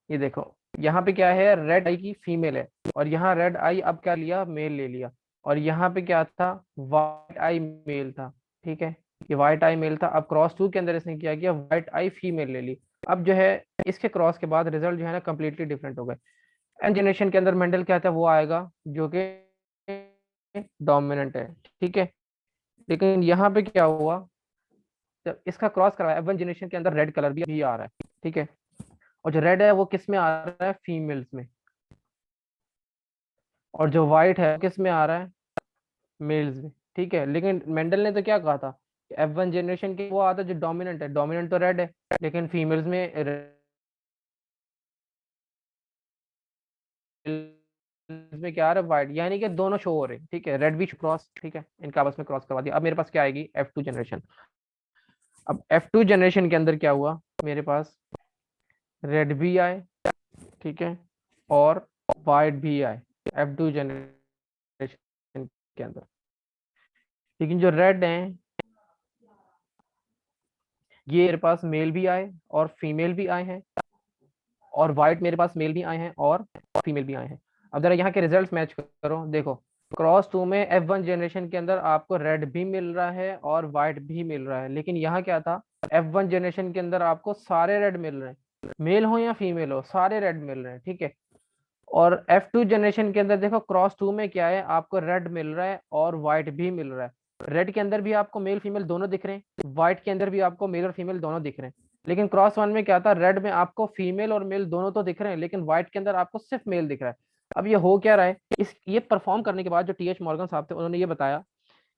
ये देखो, यहाँ पे क्या है, रेड आई की फीमेल है, और यहाँ रेड आई अब क्या लिया, मेल ले लिया, और यहाँ पे क्या था, व्हाइट आई मेल था, ठीक है। ये व्हाइट आई मेल था, अब क्रॉस 2 के अंदर इसने क्या किया, व्हाइट आई फीमेल ले ली। अब जो है इसके क्रॉस के बाद रिजल्ट जो है ना कम्प्लीटली डिफरेंट हो गए। एंड जनरेशन के अंदर मेंडल क्या था, वो आएगा जो कि डोमिनेंट है, ठीक है। लेकिन यहाँ पे क्या हुआ, जब इसका क्रॉस करवाया F1 जनरेशन के अंदर रेड कलर भी आ रहा है, ठीक है। और जो रेड है वो किस में आ रहा है, फीमेल्स में, और जो व्हाइट है किस में आ रहा है, मेल्स में, ठीक है। लेकिन मेंडल ने तो क्या कहा था, F1 जनरेशन के वो आता है जो डोमिनेंट है, डोमिनेंट तो रेड है, लेकिन फीमेल्स में क्या आ रहा है, व्हाइट, यानी कि दोनों शो हो रहे हैं, ठीक है। रेड भी क्रॉस, ठीक है, इनका आपस में क्रॉस करवा दिया। अब मेरे पास क्या आएगी, F2 जनरेशन। अब F2 जनरेशन के अंदर क्या हुआ, मेरे पास रेड भी आए, ठीक है, और वाइट भी आए F2 जनरेशन के अंदर। लेकिन जो रेड हैं ये मेरे पास मेल भी आए और फीमेल भी आए हैं, और व्हाइट मेरे पास मेल भी आए हैं और फीमेल भी आए हैं। अब जरा यहाँ के रिजल्ट्स मैच करो, देखो क्रॉस 2 में F1 जनरेशन के अंदर आपको रेड भी मिल रहा है और व्हाइट भी मिल रहा है, लेकिन यहाँ क्या था, F1 जनरेशन के अंदर आपको सारे रेड मिल रहे हैं, मेल हो या फीमेल हो सारे रेड मिल रहे हैं, ठीक है। और F2 जनरेशन के अंदर देखो क्रॉस 2 में क्या है, आपको रेड मिल रहा है और व्हाइट भी मिल रहा है। रेड के अंदर भी आपको मेल फीमेल दोनों दिख रहे हैं, व्हाइट के अंदर भी आपको मेल और फीमेल दोनों दिख रहे हैं। लेकिन क्रॉस 1 में क्या था, रेड में आपको फीमेल और मेल दोनों तो दिख रहे हैं, लेकिन व्हाइट के अंदर आपको सिर्फ मेल दिख रहा है। अब ये हो क्या रहा है, इस ये परफॉर्म करने के बाद जो TH मॉर्गन साहब थे उन्होंने ये बताया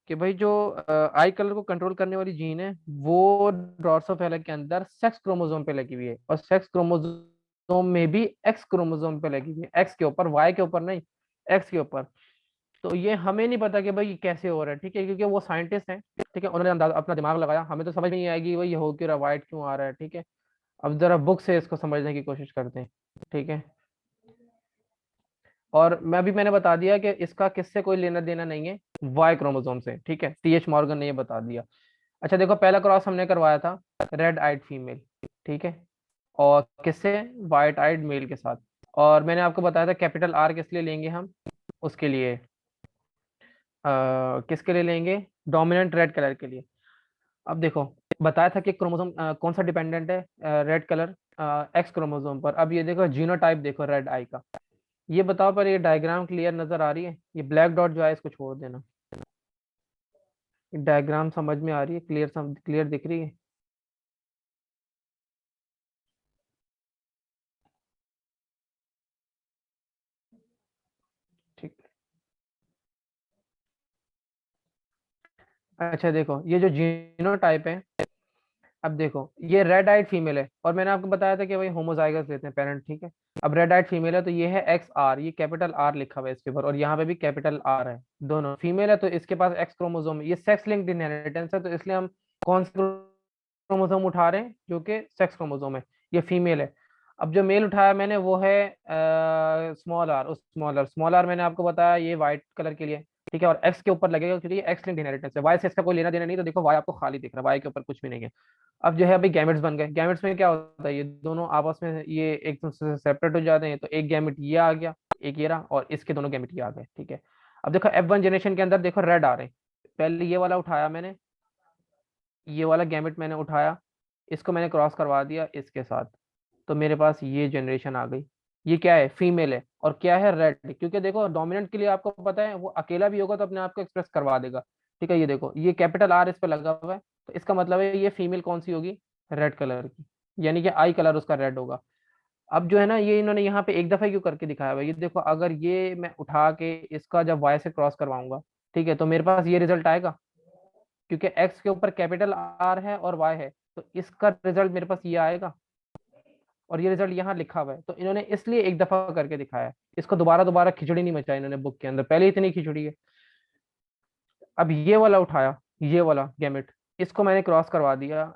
कि भाई जो आई कलर को कंट्रोल करने वाली जीन है वो ड्रोसोफिला के अंदर सेक्स क्रोमोसोम पे लगी हुई है, और सेक्स क्रोमोसोम में भी एक्स क्रोमोसोम पे लगी हुई है, एक्स के ऊपर, वाई के ऊपर नहीं, एक्स के ऊपर। तो ये हमें नहीं पता कि भाई ये कैसे हो रहा है, ठीक है, क्योंकि वो साइंटिस्ट हैं, ठीक है, उन्होंने अपना दिमाग लगाया, हमें तो समझ में नहीं आएगी भाई ये हो क्यों रहा, वाइट क्यों आ रहा है, ठीक है। अब जरा बुक से इसको समझने की कोशिश करते हैं, ठीक है। और मैंने बता दिया कि इसका किससे कोई लेना देना नहीं है, वाई क्रोमोसोम से, ठीक है, TH मॉर्गन ने ये बता दिया। अच्छा देखो पहला क्रॉस हमने करवाया था रेड आइड फीमेल, ठीक है, और किससे, वाइट आइड मेल के साथ। और मैंने आपको बताया था कैपिटल R किस लिए लेंगे हम, उसके लिए किसके लिए लेंगे, डोमिनेंट रेड कलर के लिए। अब देखो बताया था कि क्रोमोसोम कौन सा डिपेंडेंट है, रेड कलर एक्स क्रोमोसोम पर। अब ये देखो जीनोटाइप देखो रेड आई का, ये बताओ पर ये डायग्राम क्लियर नजर आ रही है, ये ब्लैक डॉट जो है इसको छोड़ देना, डायग्राम समझ में आ रही है, क्लियर दिख रही है। ठीक, अच्छा देखो ये जो जीनोटाइप है, अब देखो ये रेड आइड फीमेल है, और मैंने आपको बताया था कि भाई होमोजाइगस लेते हैं पेरेंट, ठीक है। अब रेड आइड फीमेल है तो ये है XR, ये कैपिटल R लिखा हुआ है इसके ऊपर, और यहाँ पे भी कैपिटल R है, दोनों फीमेल है तो इसके पास X क्रोमोसोम है, ये सेक्स लिंक्ड इनहेरिटेंस है, तो इसलिए हम कौन से क्रोमोसोम उठा रहे हैं, जो कि सेक्स क्रोमोसोम है, ये फीमेल है। अब जो मेल उठाया मैंने वो है स्मॉल आर, उस स्मॉल आर मैंने आपको बताया ये व्हाइट कलर के लिए, ठीक है, और एक्स के ऊपर लगेगा क्योंकि ये एक्स लिंक्ड इनहेरिटेंस है, वाई से इसका कोई लेना देना नहीं, तो देखो वाई आपको खाली दिख रहा है, वाई के ऊपर कुछ भी नहीं है। अब जो है अभी गैमेट्स बन गए, गैमेट्स में क्या होता है, ये दोनों आपस में ये एक दूसरे से सेपरेट हो जाते हैं, तो एक गैमेट ये आ गया, एक ये रहा, और इसके दोनों गैमेट ये आ गए, ठीक है। अब देखो F1 जनरेशन के अंदर देखो रेड आ रहे हैं, पहले ये वाला उठाया मैंने, ये वाला गैमेट मैंने उठाया, इसको मैंने क्रॉस करवा दिया इसके साथ, तो मेरे पास ये जनरेशन आ गई। ये क्या है, फीमेल है, और क्या है, रेड, क्योंकि देखो डोमिनेंट के लिए आपको पता है वो अकेला भी होगा तो अपने आप को एक्सप्रेस करवा देगा, ठीक है। ये देखो ये कैपिटल आर इस पे लगा हुआ है, तो इसका मतलब है ये फीमेल कौन सी होगी, रेड कलर की, यानी कि आई कलर उसका रेड होगा। अब जो है ना, ये इन्होंने यहाँ पे एक दफा क्यों करके दिखाया हुआ है, ये देखो अगर ये मैं उठा के इसका जब वाई से क्रॉस करवाऊंगा, ठीक है, तो मेरे पास ये रिजल्ट आएगा, क्योंकि एक्स के ऊपर कैपिटल आर है और वाई है, तो इसका रिजल्ट मेरे पास ये आएगा, और ये रिजल्ट यहाँ लिखा हुआ है, तो इन्होंने इसलिए एक दफा करके दिखाया है, इसको दोबारा दोबारा खिचड़ी नहीं मचाई इन्होंने बुक के अंदर, पहले इतनी खिचड़ी है। अब ये वाला उठाया, ये वाला गैमेट, इसको मैंने क्रॉस करवा दिया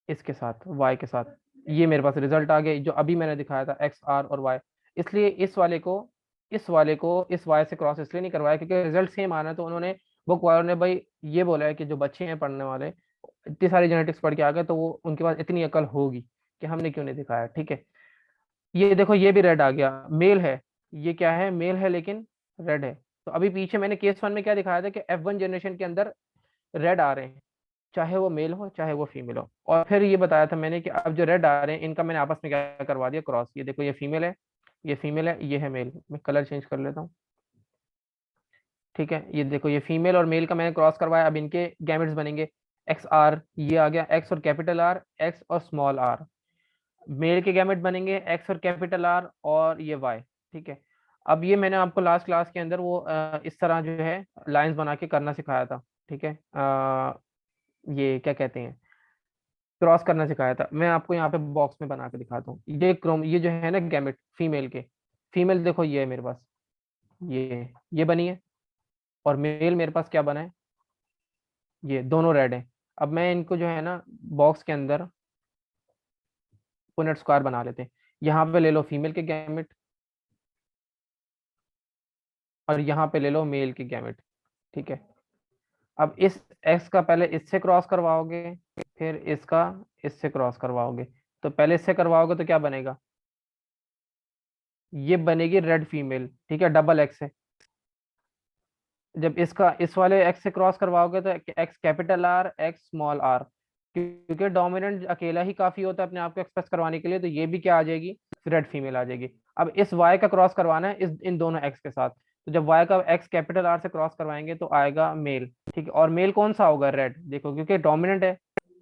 इसके साथ, वाई के साथ, ये मेरे पास रिजल्ट आ गया जो अभी मैंने दिखाया था, एक्स आर और वाई। इसलिए इस वाले को इस वाई से क्रॉस इसलिए नहीं करवाया क्योंकि रिजल्ट सेम आना है, तो उन्होंने बुक वालों ने भाई ये बोला है कि जो बच्चे हैं पढ़ने वाले, इतनी सारी जेनेटिक्स पढ़ के आ गए, तो वो उनके पास इतनी अकल होगी कि हमने क्यों नहीं दिखाया, ठीक है। ये देखो ये भी रेड आ गया, मेल है, ये क्या है, मेल है लेकिन रेड है। तो अभी पीछे मैंने केस 1 में क्या दिखाया था कि F1 जनरेशन के अंदर रेड आ रहे हैं, चाहे वो मेल हो चाहे वो फीमेल हो, और फिर ये बताया था मैंने कि अब जो रेड आ रहे हैं इनका मैंने आपस में क्या करवा दिया, क्रॉस। ये देखो ये फीमेल है, ये फीमेल है, ये है मेल, मैं कलर चेंज कर लेता हूँ, ठीक है। ये देखो ये फीमेल और मेल का मैंने क्रॉस करवाया, अब इनके गैमेट्स बनेंगे, एक्स आर, ये आ गया एक्स और कैपिटल आर, एक्स और स्मॉल आर। मेल के गैमेट बनेंगे एक्स और कैपिटल आर और ये वाई, ठीक है। अब ये मैंने आपको लास्ट क्लास के अंदर वो इस तरह जो है लाइंस बना के करना सिखाया था, ठीक है। ये क्या कहते हैं, क्रॉस करना सिखाया था, मैं आपको यहाँ पे बॉक्स में बना के दिखाता हूँ। ये जो है ना गैमेट फीमेल के, फीमेल देखो ये है मेरे पास, ये बनी है, और मेल मेरे पास क्या बना है, ये दोनों रेड है। अब मैं इनको जो है ना बॉक्स के अंदर पुनेट स्क्वायर बना लेते हैं, यहाँ पे ले लो फीमेल के गैमेट, और यहाँ पे ले लो मेल की गैमेट, ठीक है। अब इस एक्स का पहले इससे क्रॉस करवाओगे, फिर इसका इससे क्रॉस करवाओगे, तो पहले इससे करवाओगे तो क्या बनेगा, ये बनेगी रेड फीमेल, ठीक है, डबल एक्स है। जब इसका इस वाले एक्स से क्रॉस करवाओगे तो X capital R, X small R, क्योंकि डोमिनेंट अकेला ही काफी होता है अपने आप को एक्सप्रेस करवाने के लिए, तो ये भी क्या आ जाएगी, रेड फीमेल आ जाएगी। अब इस वाई का क्रॉस करवाना है इन दोनों एक्स के साथ, तो जब वाई का एक्स कैपिटल आर से क्रॉस करवाएंगे तो आएगा मेल, ठीक है। और मेल कौन सा होगा, रेड, देखो क्योंकि डोमिनेंट है,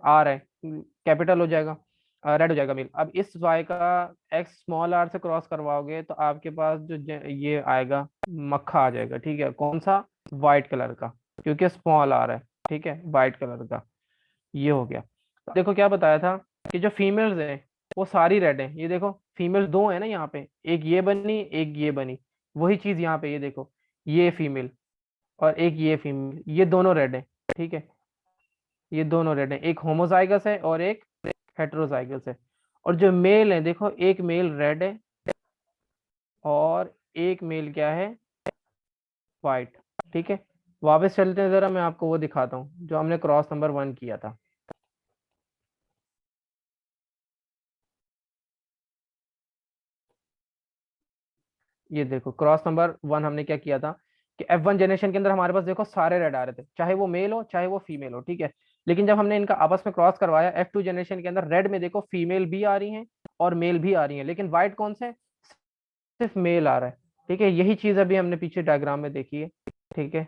आर है, कैपिटल हो जाएगा, रेड हो जाएगा मेल। अब इस वाई का एक्स स्मॉल आर से क्रॉस करवाओगे तो आपके पास जो ये आएगा मक्खा आ जाएगा, ठीक है, कौन सा, वाइट कलर का, क्योंकि स्मॉल आर है, ठीक है, वाइट कलर का, ये हो गया। तो देखो क्या बताया था कि जो फीमेल्स हैं वो सारी रेड हैं, ये देखो फीमेल्स दो है ना यहाँ पे, एक ये बनी एक ये बनी, वही चीज यहाँ पे, ये देखो ये फीमेल और एक ये फीमेल, ये दोनों रेड है, ठीक है, ये दोनों रेड है, एक होमोजाइगस है और एक हेटेरोजाइगस है। और जो मेल है देखो, एक मेल रेड है और एक मेल क्या है, वाइट, ठीक है। वापस चलते हैं जरा, मैं आपको वो दिखाता हूँ जो हमने क्रॉस नंबर 1 किया था। ये देखो क्रॉस नंबर 1 हमने क्या किया था कि F1 जनरेशन के अंदर हमारे पास देखो सारे रेड आ रहे थे, चाहे वो मेल हो चाहे वो फीमेल हो, ठीक है। लेकिन जब हमने इनका आपस में क्रॉस करवाया F2 जनरेशन के अंदर, रेड में देखो फीमेल भी आ रही हैं और मेल भी आ रही हैं, लेकिन व्हाइट कौन से, सिर्फ मेल आ रहा है, ठीक है। यही चीज अभी हमने पीछे डायग्राम में देखी है, ठीक है,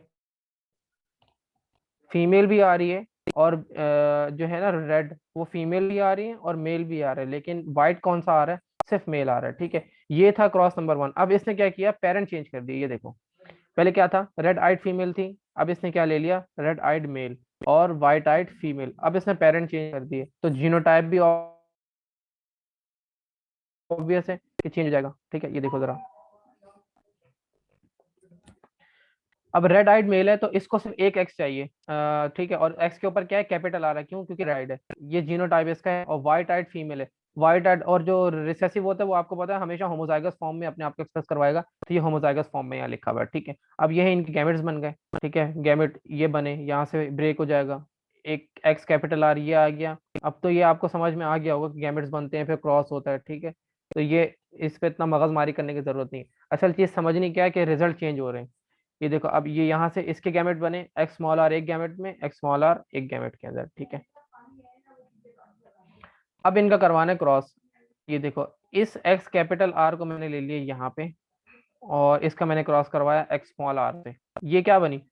फीमेल भी आ रही है, और जो है ना रेड, वो फीमेल भी आ रही है और मेल भी आ रहा है, लेकिन व्हाइट कौन सा आ रहा है, सिर्फ मेल आ रहा है, ठीक है। ये था क्रॉस नंबर 1। अब इसने क्या किया, पेरेंट चेंज कर दिया, ये देखो पहले क्या था, रेड आइड फीमेल थी, अब इसने क्या ले लिया, रेड आइड मेल और वाइट आइड फीमेल, अब इसने पेरेंट चेंज कर दिए, तो जीनोटाइप भी ऑब्वियस है कि चेंज हो जाएगा, ठीक है। ये देखो जरा, अब रेड आइड मेल है तो इसको सिर्फ एक एक्स चाहिए, ठीक है, और एक्स के ऊपर क्या है, कैपिटल आ रहा है, क्यों, क्योंकि रेड है, ये जीनोटाइप इसका है, और वाइट आइड फीमेल है, वाइट एड, और जो रिसेसिव होता है वो आपको पता है हमेशा होमोजाइगस फॉर्म में अपने आप को एक्सप्रेस करवाएगा, तो ये होमोजाइगस फॉर्म में यहाँ लिखा हुआ है, ठीक है। अब ये है इनके गैमेट्स बन गए, ठीक है, गैमेट ये बने, यहाँ से ब्रेक हो जाएगा, एक एक्स कैपिटल आर ये आ गया। अब तो ये आपको समझ में आ गया होगा कि गैमेट्स बनते हैं फिर क्रॉस होता है, ठीक है। तो ये इस पे इतना मगजमारी करने की जरूरत नहीं है। असल चीज समझनी क्या है कि रिजल्ट चेंज हो रहे हैं। ये देखो, अब ये यहाँ से इसके गैमेट बने, एक्स स्मॉल आर एक गैमेट में, एक्स स्मॉल आर एक गैमेट के अंदर, ठीक है। अब इनका करवाना है क्रॉस। ये देखो, इस एक्स कैपिटल आर को मैंने ले लिया यहाँ पे, और इसका मैंने क्रॉस करवाया एक्स स्मॉल आर से। ये क्या बनी?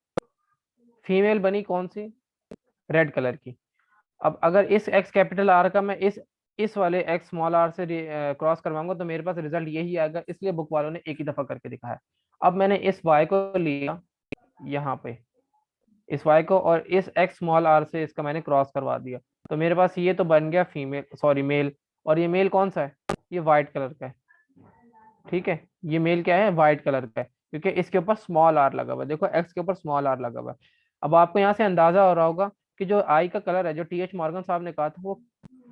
फीमेल बनी, कौन सी? रेड कलर की। अब अगर इस एक्स कैपिटल आर का मैं इस वाले एक्स स्मॉल आर से क्रॉस करवाऊंगा तो मेरे पास रिजल्ट यही आएगा, इसलिए बुक वालों ने एक ही दफा करके दिखाया। अब मैंने इस वाई को लिया यहाँ पे, इस वाई को, और इस एक्स स्मॉल आर से इसका मैंने क्रॉस करवा दिया, तो मेरे पास ये तो बन गया फीमेल, सॉरी मेल। और ये मेल कौन सा है? ये वाइट कलर का है, ठीक है। ये मेल क्या है? वाइट कलर का है, क्योंकि इसके ऊपर स्मॉल आर लगा हुआ है, देखो एक्स के ऊपर स्मॉल आर लगा हुआ है। अब आपको यहाँ से अंदाजा हो रहा होगा कि जो आई का कलर है, जो TH मॉर्गन साहब ने कहा था, वो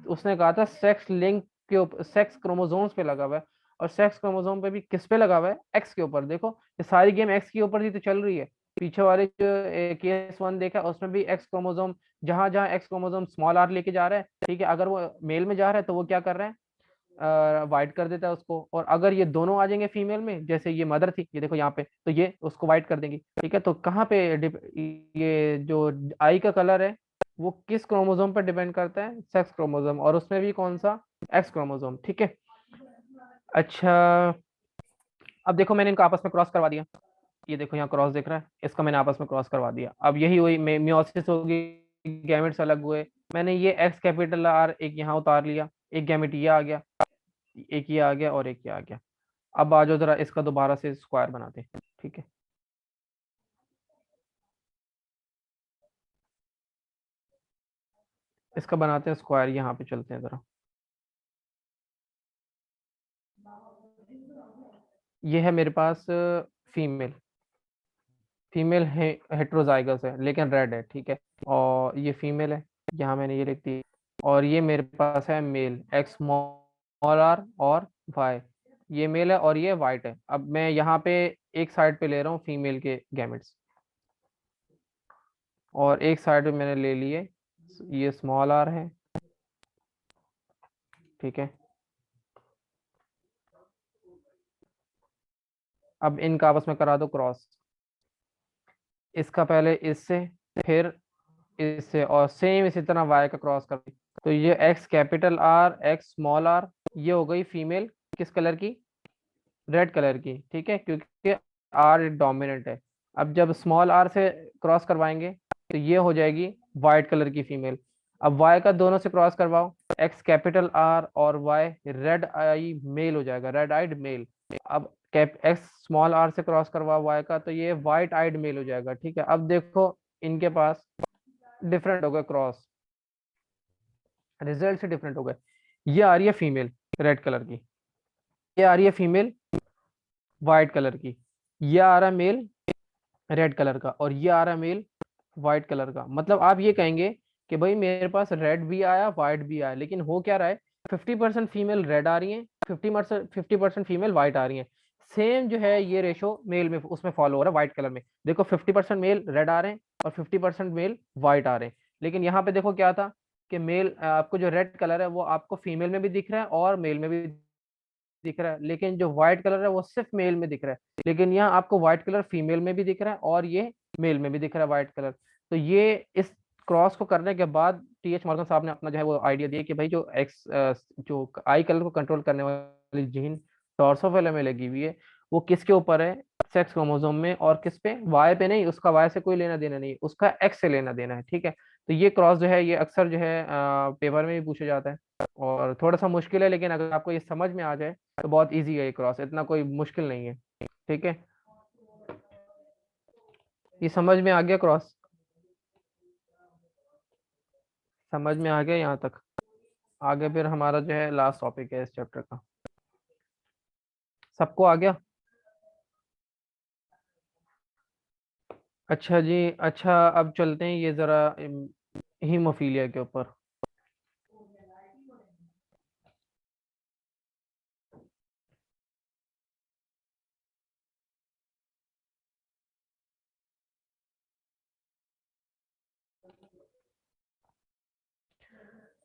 उसने कहा था सेक्स लिंक के ऊपर, सेक्स क्रोमोसोम्स पे लगा हुआ है। और सेक्स क्रोमोसोम पे भी किस पे लगा हुआ है? एक्स के ऊपर। देखो ये सारी गेम एक्स के ऊपर ही तो चल रही है। पीछे वाले जो केस 1 देखा उसमें भी एक्स क्रोमोसोम, जहां जहां एक्स क्रोमोसोम स्मॉल आर लेके जा रहा है, ठीक है, अगर वो मेल में जा रहा है तो वो क्या कर रहा है? वाइट कर देता है उसको। और अगर ये दोनों आ जाएंगे फीमेल में, जैसे ये मदर थी, ये देखो यहाँ पे, तो ये उसको वाइट कर देंगी, ठीक है। तो कहाँ पे ये जो आई का कलर है वो किस क्रोमोसोम पर डिपेंड करता है? सेक्स क्रोमोसोम, और उसमें भी कौन सा? एक्स क्रोमोसोम, ठीक है। अच्छा, अब देखो मैंने इनको आपस में क्रॉस करवा दिया, ये देखो यहाँ क्रॉस दिख रहा है, इसका मैंने आपस में क्रॉस करवा दिया। अब यही हुई मियोसिस होगी, गैमेट्स अलग हुए। मैंने ये एक्स कैपिटल आर एक यहाँ उतार लिया, एक गैमेट ये आ गया, एक ये आ गया, और एक ये आ गया। अब आ जाओ जरा इसका दोबारा से स्क्वायर बनाते हैं, ठीक है। इसका बनाते हैं स्क्वायर, यहाँ पे चलते हैं जरा। ये है मेरे पास फीमेल, फीमेल है, हेट्रोजाइगस है लेकिन रेड है, ठीक है। और ये फीमेल है, यहाँ मैंने ये लिख दी। और ये मेरे पास है मेल, एक्स स्मॉल आर और वाई। ये मेल है और ये वाइट है। अब मैं यहाँ पे एक साइड पे ले रहा हूँ फीमेल के गैमेट्स, और एक साइड पे मैंने ले लिए ये स्मॉल आर है, ठीक है। अब इनका आपस में करा दो क्रॉस, इसका पहले इससे, फिर इससे, और सेम इसी तरह वाई का क्रॉस कर दी। तो ये X capital R, X small R, ये हो गई फीमेल, किस कलर की? रेड कलर की, ठीक है, क्योंकि आर डोमिनेंट है। अब जब स्मॉल आर से क्रॉस करवाएंगे तो ये हो जाएगी वाइट कलर की फीमेल। अब वाई का दोनों से क्रॉस करवाओ, एक्स कैपिटल आर और वाई, रेड आई मेल हो जाएगा, रेड आइड मेल। अब कैप एक्स स्मॉल आर से क्रॉस करवाओ वाई का, तो ये वाइट आइड मेल हो जाएगा, ठीक है। अब देखो इनके पास डिफरेंट हो गए क्रॉस, रिजल्ट से डिफरेंट हो गए। ये आ रही है फीमेल रेड कलर की, ये आ रही है फीमेल वाइट कलर की, ये आ रहा है मेल रेड कलर का, और ये आ रहा है मेल व्हाइट कलर का। मतलब आप ये कहेंगे कि भाई मेरे पास रेड भी आया व्हाइट भी आया, लेकिन हो क्या रहा है? 50% फीमेल रेड आ रही है, 50% फीमेल व्हाइट आ रही है। सेम जो है ये रेशो मेल में उसमें फॉलो हो रहा है व्हाइट कलर में। देखो 50% मेल रेड आ रहे हैं और 50% मेल व्हाइट आ रहे हैं। लेकिन यहाँ पे देखो क्या था कि मेल, आपको जो रेड कलर है वो आपको फीमेल में भी दिख रहा है और मेल में भी दिख रहा है, लेकिन जो व्हाइट कलर है वो सिर्फ मेल में दिख रहा है। लेकिन यहाँ आपको व्हाइट कलर फीमेल में भी दिख रहा है और ये मेल में भी दिख रहा है व्हाइट कलर। तो ये इस क्रॉस को करने के बाद TH मॉर्गन साहब ने अपना जो है वो आइडिया दिया कि भाई जो एक्स, जो आई कलर को कंट्रोल करने वाली जीन टॉर्सोफिला में लगी हुई है, वो किसके ऊपर है? सेक्स क्रोमोसोम में। और किस पे? वाई पे नहीं, उसका वाई से कोई लेना देना नहीं, उसका एक्स से लेना देना है, ठीक है। तो ये क्रॉस जो है ये अक्सर जो है पेपर में भी पूछा जाता है, और थोड़ा सा मुश्किल है, लेकिन अगर आपको ये समझ में आ जाए तो बहुत इजी है, ये क्रॉस इतना कोई मुश्किल नहीं है, ठीक है। ये समझ में आ गया क्रॉस? समझ में आ गया यहाँ तक? आगे फिर हमारा जो है लास्ट टॉपिक है इस चैप्टर का। सबको आ गया? अच्छा जी, अच्छा अब चलते हैं ये जरा हीमोफीलिया के ऊपर।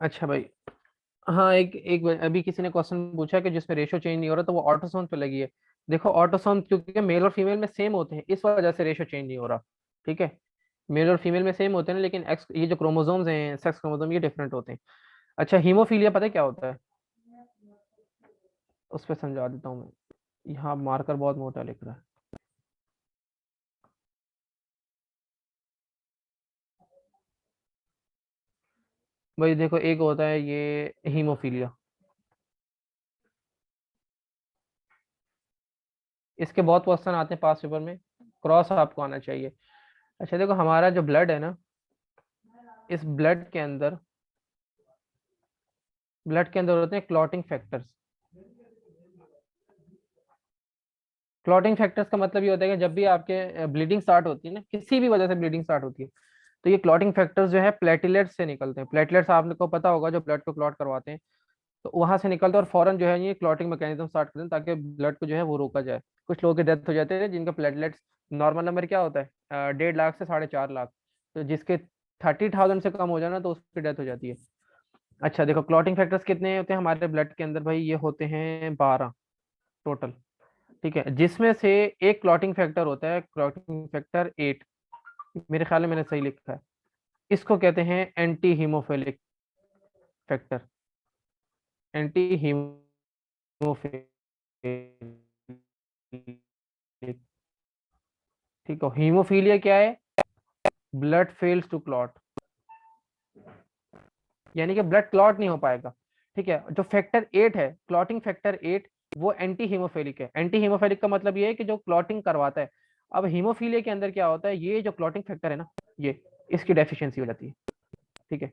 अच्छा भाई। हाँ, एक एक अभी किसी ने क्वेश्चन पूछा कि जिसमें रेशो चेंज नहीं हो रहा, तो वो ऑटोसोम पे लगी है। देखो ऑटोसोम क्योंकि मेल और फीमेल में सेम होते हैं, इस वजह से रेशो चेंज नहीं हो रहा। ठीक है। मेल और फीमेल में सेम होते हैं ना, लेकिन एक्स ये जो क्रोमोसोम्स हैं, सेक्स क्रोमोसोम, ये डिफरेंट होते हैं। अच्छा, हीमोफीलिया पता है क्या होता है? उस पर समझा देता हूँ मैं। यहाँ मार्कर बहुत मोटा लिख रहा है। भाई देखो, एक होता है ये हीमोफीलिया। इसके बहुत क्वेश्चन आते हैं पास पेपर में। क्रॉस आपको आना चाहिए। अच्छा देखो, हमारा जो ब्लड है ना, इस ब्लड के अंदर होते हैं क्लॉटिंग फैक्टर्स। क्लॉटिंग फैक्टर्स का मतलब ये होता है कि जब भी आपके ब्लीडिंग स्टार्ट होती है ना, किसी भी वजह से ब्लीडिंग स्टार्ट होती है, तो ये क्लॉटिंग फैक्टर्स जो है प्लेटलेट्स से निकलते हैं। प्लेटलेट्स आपको पता होगा, जो ब्लड को क्लॉट करवाते हैं। तो वहां से निकलते हैं और फौरन जो है ये क्लॉटिंग मैकेनिज्म स्टार्ट करते हैं, ताकि ब्लड को जो है वो रोका जाए। कुछ लोगों की डेथ हो जाती है जिनका प्लेटलेट्स नॉर्मल नंबर क्या होता है, 1.5 लाख से 4.5 लाख। तो जिसके 30,000 से कम हो जाए ना, तो उसकी डेथ हो जाती है। अच्छा देखो, क्लॉटिंग फैक्टर्स कितने होते हैं हमारे ब्लड के अंदर भाई? ये होते हैं 12 टोटल। ठीक है, जिसमें से एक क्लॉटिंग फैक्टर होता है, क्लॉटिंग फैक्टर 8। मेरे ख्याल में मैंने सही लिखा है। इसको कहते हैं anti haemophilic factor. Anti haemophilic. ठीक है, हीमोफीलिया क्या है? ब्लड फेल्स टू क्लॉट, यानी कि ब्लड क्लॉट नहीं हो पाएगा। ठीक है, जो फैक्टर 8 है, क्लॉटिंग फैक्टर 8, वो एंटी हीमोफिलिक है। एंटी हीमोफिलिक का मतलब ये है कि जो क्लॉटिंग करवाता है। अब हीमोफीलिया के अंदर क्या होता है, ये जो क्लॉटिंग फैक्टर है ना, ये इसकी डेफिशिएंसी हो जाती है। ठीक है,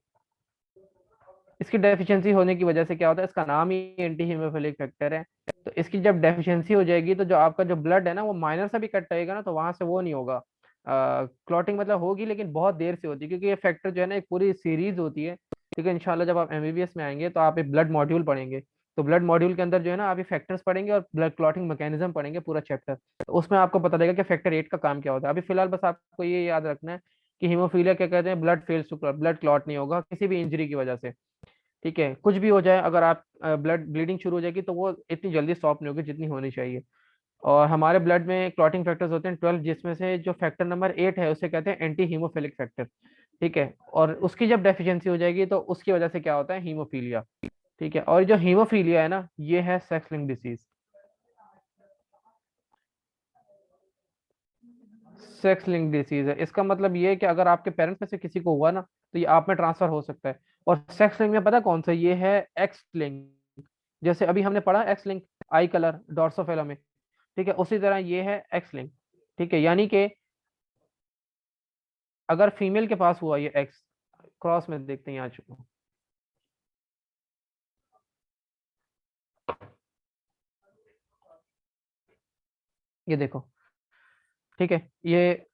इसकी डेफिशिएंसी होने की वजह से क्या होता है, इसका नाम ही एंटी हीमोफिलिक फैक्टर है। तो इसकी जब डेफिशिएंसी हो जाएगी, तो जो आपका जो ब्लड है ना, वो माइनर से भी कट रहेगा ना, तो वहां से वो नहीं होगा। क्लॉटिंग मतलब होगी, लेकिन बहुत देर से होती है, क्योंकि ये फैक्टर जो है ना, एक पूरी सीरीज होती है। ठीक है, इंशाल्लाह जब आप एमबीबीएस में आएंगे, तो आप एक ब्लड मॉड्यूल पढ़ेंगे। तो ब्लड मॉड्यूल के अंदर जो है ना, आप ये फैक्टर्स पढ़ेंगे और ब्लड क्लॉटिंग मैकेनिज्म पढ़ेंगे, पूरा चैप्टर। तो उसमें आपको पता लगेगा कि फैक्टर 8 का काम क्या होता है। अभी फिलहाल बस आपको ये याद रखना है कि हीमोफीलिया क्या कहते हैं, blood fails to clot, blood clot नहीं होगा किसी भी इंजरी की वजह से। ठीक है, कुछ भी हो जाए, अगर आप ब्लड ब्लीडिंग शुरू हो जाएगी, तो वो इतनी जल्दी स्टॉप नहीं होगी जितनी होनी चाहिए। और हमारे ब्लड में क्लॉटिंग फैक्टर्स होते हैं 12, जिसमें से जो फैक्टर नंबर 8 है, उसे कहते हैं एंटी हीमोफिलिक फैक्टर। ठीक है, और उसकी जब डेफिशिएंसी हो जाएगी, तो उसकी वजह से क्या होता है, हीमोफीलिया। ठीक है, और जो हीमोफीलिया है ना, ये है sex link disease. Sex link disease है, इसका मतलब ये है कि अगर आपके पेरेंट्स में से किसी को हुआ ना, तो ये आप में ट्रांसफर हो सकता है। और सेक्स लिंक में पता कौन सा ये है? X link. जैसे अभी हमने पढ़ा एक्स लिंक, आई कलर डोर्सोफेला में। ठीक है, उसी तरह ये है एक्स लिंक। ठीक है, यानी कि अगर फीमेल के पास हुआ ये एक्स, क्रॉस में देखते हैं यहाँ चुको। ये देखो। ठीक है, ये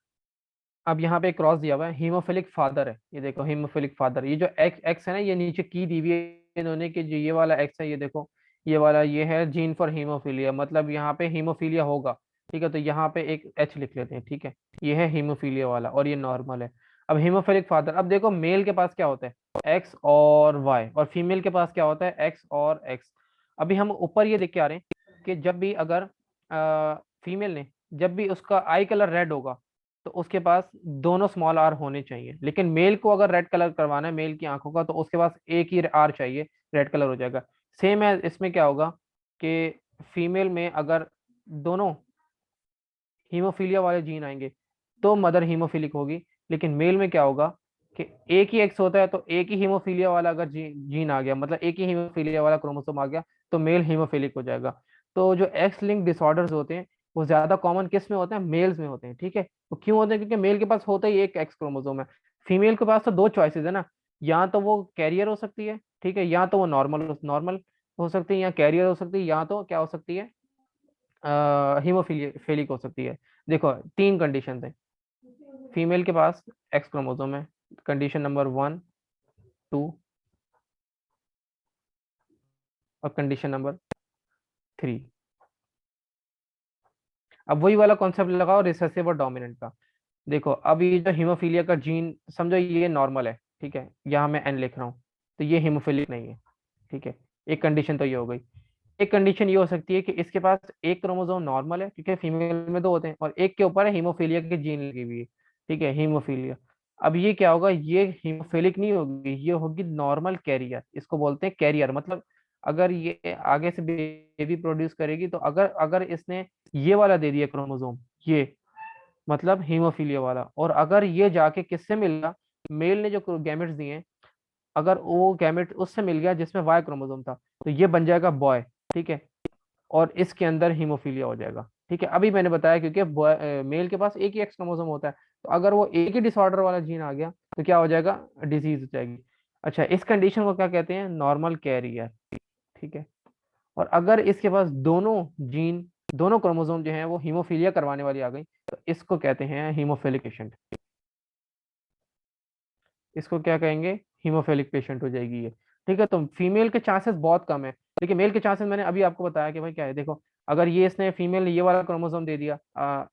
अब यहाँ पे क्रॉस दिया हुआ है, हीमोफिलिक फादर है। ये देखो, हीमोफिलिक फादर, ये जो एक्स एक्स है ना, ये नीचे की दी हुई है इन्होंने, कि जो ये वाला एक्स है, ये देखो, ये वाला ये है जीन फॉर हीमोफीलिया, मतलब यहाँ पे हीमोफीलिया होगा। ठीक है, तो यहाँ पे एक एच लिख लेते हैं। ठीक है, ये है हीमोफीलिया वाला, और ये नॉर्मल है। अब हीमोफिलिक फादर, अब देखो मेल के पास क्या होता है, एक्स और वाई, और फीमेल के पास क्या होता है, एक्स और एक्स। अभी हम ऊपर ये देख के आ रहे हैं कि जब भी अगर फीमेल ने, जब भी उसका आई कलर रेड होगा, तो उसके पास दोनों स्मॉल आर होने चाहिए। लेकिन मेल को अगर रेड कलर करवाना है मेल की आंखों का, तो उसके पास एक ही आर चाहिए, रेड कलर हो जाएगा। सेम है, इसमें क्या होगा कि फीमेल में अगर दोनों हीमोफीलिया वाले जीन आएंगे, तो मदर हीमोफिलिक होगी। लेकिन मेल में क्या होगा कि एक ही एक्स होता है, तो एक ही हीमोफीलिया वाला अगर जीन आ गया, मतलब एक ही हीमोफीलिया वाला क्रोमोसोम आ गया, तो मेल हीमोफिलिक हो जाएगा। तो जो एक्स लिंक डिसऑर्डर्स होते हैं, वो ज्यादा कॉमन किस में होते हैं? मेल्स में होते हैं। ठीक है, तो क्यों होते हैं? क्योंकि मेल के पास होता ही एक एक्स क्रोमोसोम है। फीमेल के पास तो दो चॉइसेस है ना, या तो वो कैरियर हो सकती है, ठीक है, या तो वो नॉर्मल नॉर्मल हो सकती है, या कैरियर हो सकती है, या तो क्या हो सकती है, हीमोफिलिक हो सकती है। देखो, तीन कंडीशन है फीमेल के पास, एक्स क्रोमोसोम है, कंडीशन नंबर 1, 2, और कंडीशन नंबर 3। अब वही वाला कॉन्सेप्ट लगाओ रिसेसिव और डोमिनेंट का। देखो, अब ये जो हीमोफीलिया का जीन समझो, ये नॉर्मल है। ठीक है, यहाँ मैं एन लिख रहा हूँ। तो ये हीमोफिलिक नहीं है। ठीक है, एक कंडीशन तो ये हो गई। एक कंडीशन ये हो सकती है कि इसके पास एक क्रोमोसोम नॉर्मल है, क्योंकि फीमेल में दो होते हैं, और एक के ऊपर है हीमोफीलिया की जीन लगी हुई है। ठीक है, हीमोफीलिया। अब ये क्या होगा, ये हीमोफिलिक नहीं होगी, ये होगी नॉर्मल कैरियर। इसको बोलते हैं कैरियर। मतलब अगर ये आगे से बेबी प्रोड्यूस करेगी, तो अगर अगर इसने ये वाला दे दिया क्रोमोसोम, ये मतलब हीमोफीलिया वाला, और अगर ये जाके किससे मिला, मेल ने जो गैमेट्स दिए हैं, अगर वो गैमेट उससे मिल गया जिसमें वाई क्रोमोसोम था, तो ये बन जाएगा बॉय। ठीक है, और इसके अंदर हीमोफीलिया हो जाएगा। ठीक है, अभी मैंने बताया क्योंकि मेल के पास एक ही एक्स क्रोमोसोम होता है, तो अगर वो एक ही डिसऑर्डर वाला जीन आ गया तो क्या हो जाएगा, डिजीज हो जाएगी। अच्छा, इस कंडीशन को क्या कहते हैं, नॉर्मल कैरियर। ठीक है, और अगर इसके पास दोनों जीन, दोनों क्रोमोसोम जो है वो हीमोफीलिया करवाने वाली आ गई, तो इसको कहते हैं हीमोफिलिक पेशेंट। इसको क्या कहेंगे, हीमोफिलिक पेशेंट हो जाएगी ये। ठीक है, तो फीमेल के चांसेस बहुत कम है, लेकिन मेल के चांसेस मैंने अभी आपको बताया कि भाई क्या है। देखो, अगर ये इसने फीमेल ने ये वाला क्रोमोसोम दे दिया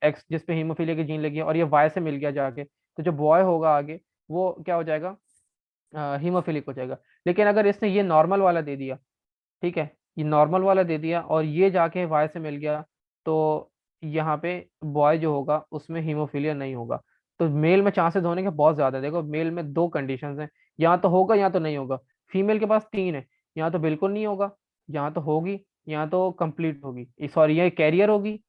एक्स, जिसपे हीमोफीलिया की जीन लगी है, और ये वाई से मिल गया जाके, तो जो बॉय होगा आगे, वो क्या हो जाएगा, हीमोफिलिक हो जाएगा। लेकिन अगर इसने ये नॉर्मल वाला दे दिया, ठीक है, ये नॉर्मल वाला दे दिया और ये जाके वाई से मिल गया, तो यहाँ पे बॉय जो होगा उसमें हीमोफीलिया नहीं होगा। तो मेल में चांसेस होने के बहुत ज्यादा है। देखो, मेल में दो कंडीशंस हैं, यहाँ तो होगा यहाँ तो नहीं होगा। फीमेल के पास तीन है, यहाँ तो बिल्कुल नहीं होगा, यहाँ तो होगी, यहाँ तो कंप्लीट होगी, सॉरी ये कैरियर होगी,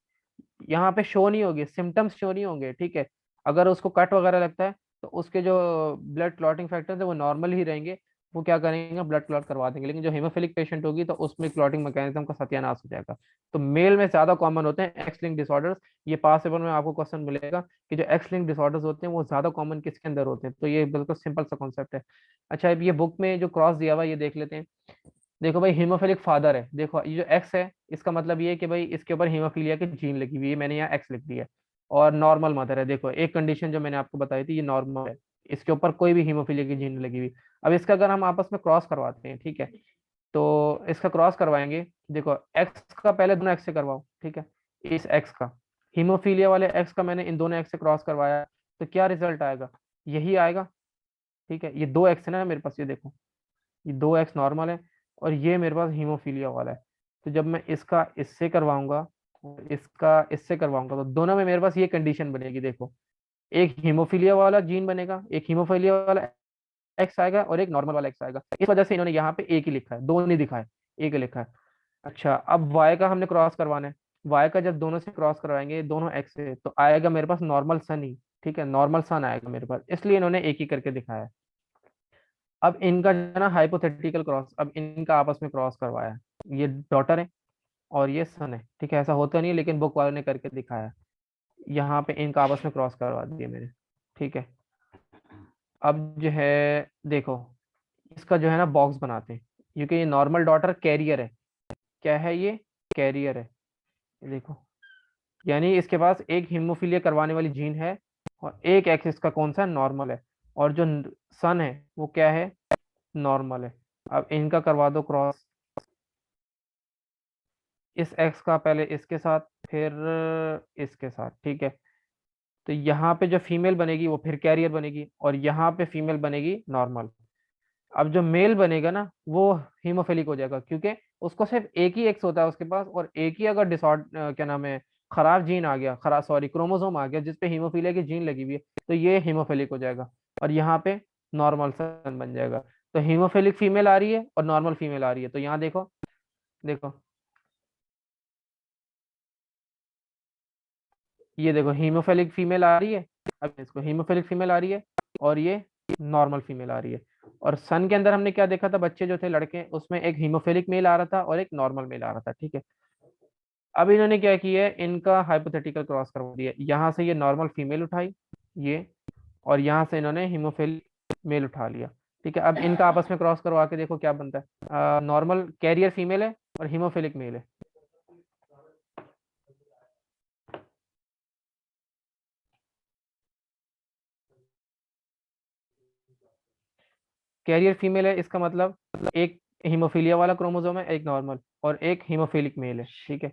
यहाँ पे शो नहीं होगी, सिम्टम्स शो नहीं होंगे। ठीक है, अगर उसको कट वगैरह लगता है, तो उसके जो ब्लड क्लॉटिंग फैक्टर्स है वो नॉर्मल ही रहेंगे, वो क्या करेंगे, ब्लड क्लॉट करवा देंगे। लेकिन जो हेमोफिलिक पेशेंट होगी, तो उसमें क्लॉटिंग मैकेनिज्म का सत्यानाश हो जाएगा। तो मेल में ज्यादा कॉमन होते हैं एक्स लिंक डिसऑर्डर्स। ये पास पेपर में आपको क्वेश्चन मिलेगा कि जो एक्स लिंक डिसऑर्डर्स होते हैं वो ज्यादा कॉमन किसके अंदर होते हैं। तो ये बिल्कुल सिंपल सा कॉन्सेप्ट है। अच्छा, अब ये बुक में जो क्रॉस दिया हुआ है ये देख लेते हैं। देखो भाई, हीमोफिलिक फादर है, देखो ये जो एक्स है, इसका मतलब ये है कि भाई इसके ऊपर हीमोफीलिया की जीन लगी हुई है, मैंने यहाँ एक्स लिख दिया है। और नॉर्मल मदर है, देखो एक कंडीशन जो मैंने आपको बताई थी, ये नॉर्मल है, इसके ऊपर कोई भी हीमोफीलिया की जीन नहीं लगी हुई। अब इसका अगर हम आपस में क्रॉस करवाते हैं, ठीक है, तो इसका क्रॉस करवाएंगे। देखो, एक्स का पहले दोनों एक्स से करवाओ, ठीक है, इस एक्स का, हीमोफीलिया वाले एक्स का मैंने इन दोनों एक्स से क्रॉस करवाया, तो क्या रिजल्ट आएगा, यही आएगा। ठीक है, ये दो एक्स है ना मेरे पास, ये देखो, ये दो एक्स नॉर्मल है, और ये मेरे पास हीमोफीलिया वाला है। तो जब मैं इसका इससे करवाऊंगा और इसका इससे करवाऊंगा, तो दोनों में मेरे पास ये कंडीशन बनेगी। देखो, एक हीमोफीलिया वाला जीन बनेगा, एक हीमोफीलिया वाला एक्स आएगा, और एक नॉर्मल वाला एक्स आएगा। इस वजह से इन्होंने यहाँ पे एक ही लिखा है, दो नहीं दिखा है, एक ही लिखा है। अच्छा, अब वाई का हमने क्रॉस करवाना है। वाई का जब दोनों से क्रॉस करवाएंगे, दोनों एक्स से, तो आएगा मेरे पास नॉर्मल सन ही। ठीक है, नॉर्मल सन आएगा मेरे पास, इसलिए इन्होंने एक ही करके दिखाया है। अब इनका जो है ना हाइपोथेटिकल क्रॉस, अब इनका आपस में क्रॉस करवाया है, ये डॉटर है और ये सन है। ठीक है, ऐसा होता नहीं है, लेकिन बुक वालों ने करके दिखाया है। यहाँ पे इनका आपस में क्रॉस करवा दिए मैंने। ठीक है, अब जो है, देखो, इसका जो है ना बॉक्स बनाते हैं, क्योंकि ये नॉर्मल डॉटर कैरियर है। क्या है ये, कैरियर है, ये देखो, यानी इसके पास एक हीमोफीलिया करवाने वाली जीन है, और एक एक्स इसका कौन सा नॉर्मल है, और जो सन है वो क्या है, नॉर्मल है। अब इनका करवा दो क्रॉस, इस एक्स का पहले इसके साथ, फिर इसके साथ। ठीक है, तो यहाँ पे जो फीमेल बनेगी वो फिर कैरियर बनेगी, और यहाँ पे फीमेल बनेगी नॉर्मल। अब जो मेल बनेगा ना, वो हीमोफिलिक हो जाएगा, क्योंकि उसको सिर्फ एक ही एक्स होता है उसके पास, और एक ही अगर क्या नाम है, खराब जीन आ गया, खराब सॉरी क्रोमोसोम आ गया जिसपे हीमोफीलिया की जीन लगी हुई है, तो ये हीमोफिलिक हो जाएगा, और यहाँ पे नॉर्मल सन बन जाएगा। तो हीमोफिलिक फीमेल आ रही है और नॉर्मल फीमेल आ रही है, तो यहाँ देखो, देखो, ये देखो हीमोफिलिक फीमेल आ रही है, अब इसको हीमोफिलिक फीमेल आ रही है, और ये नॉर्मल फीमेल आ रही है। और सन के अंदर हमने क्या देखा था, बच्चे जो थे लड़के, उसमें एक हीमोफिलिक मेल आ रहा था और एक नॉर्मल मेल आ रहा था। ठीक है, अब इन्होंने क्या किया है, इनका हाइपोथेटिकल क्रॉस करवा दिया, यहाँ से ये नॉर्मल फीमेल उठाई, ये, और यहाँ से इन्होंने हीमोफिलिक मेल उठा लिया। ठीक है, अब इनका आपस में क्रॉस करवा के देखो क्या बनता है, नॉर्मल कैरियर फीमेल है और हीमोफिलिक मेल है। कैरियर फीमेल है, इसका मतलब एक हीमोफीलिया वाला क्रोमोसोम है, एक नॉर्मल, और एक हीमोफिलिक मेल है। ठीक है,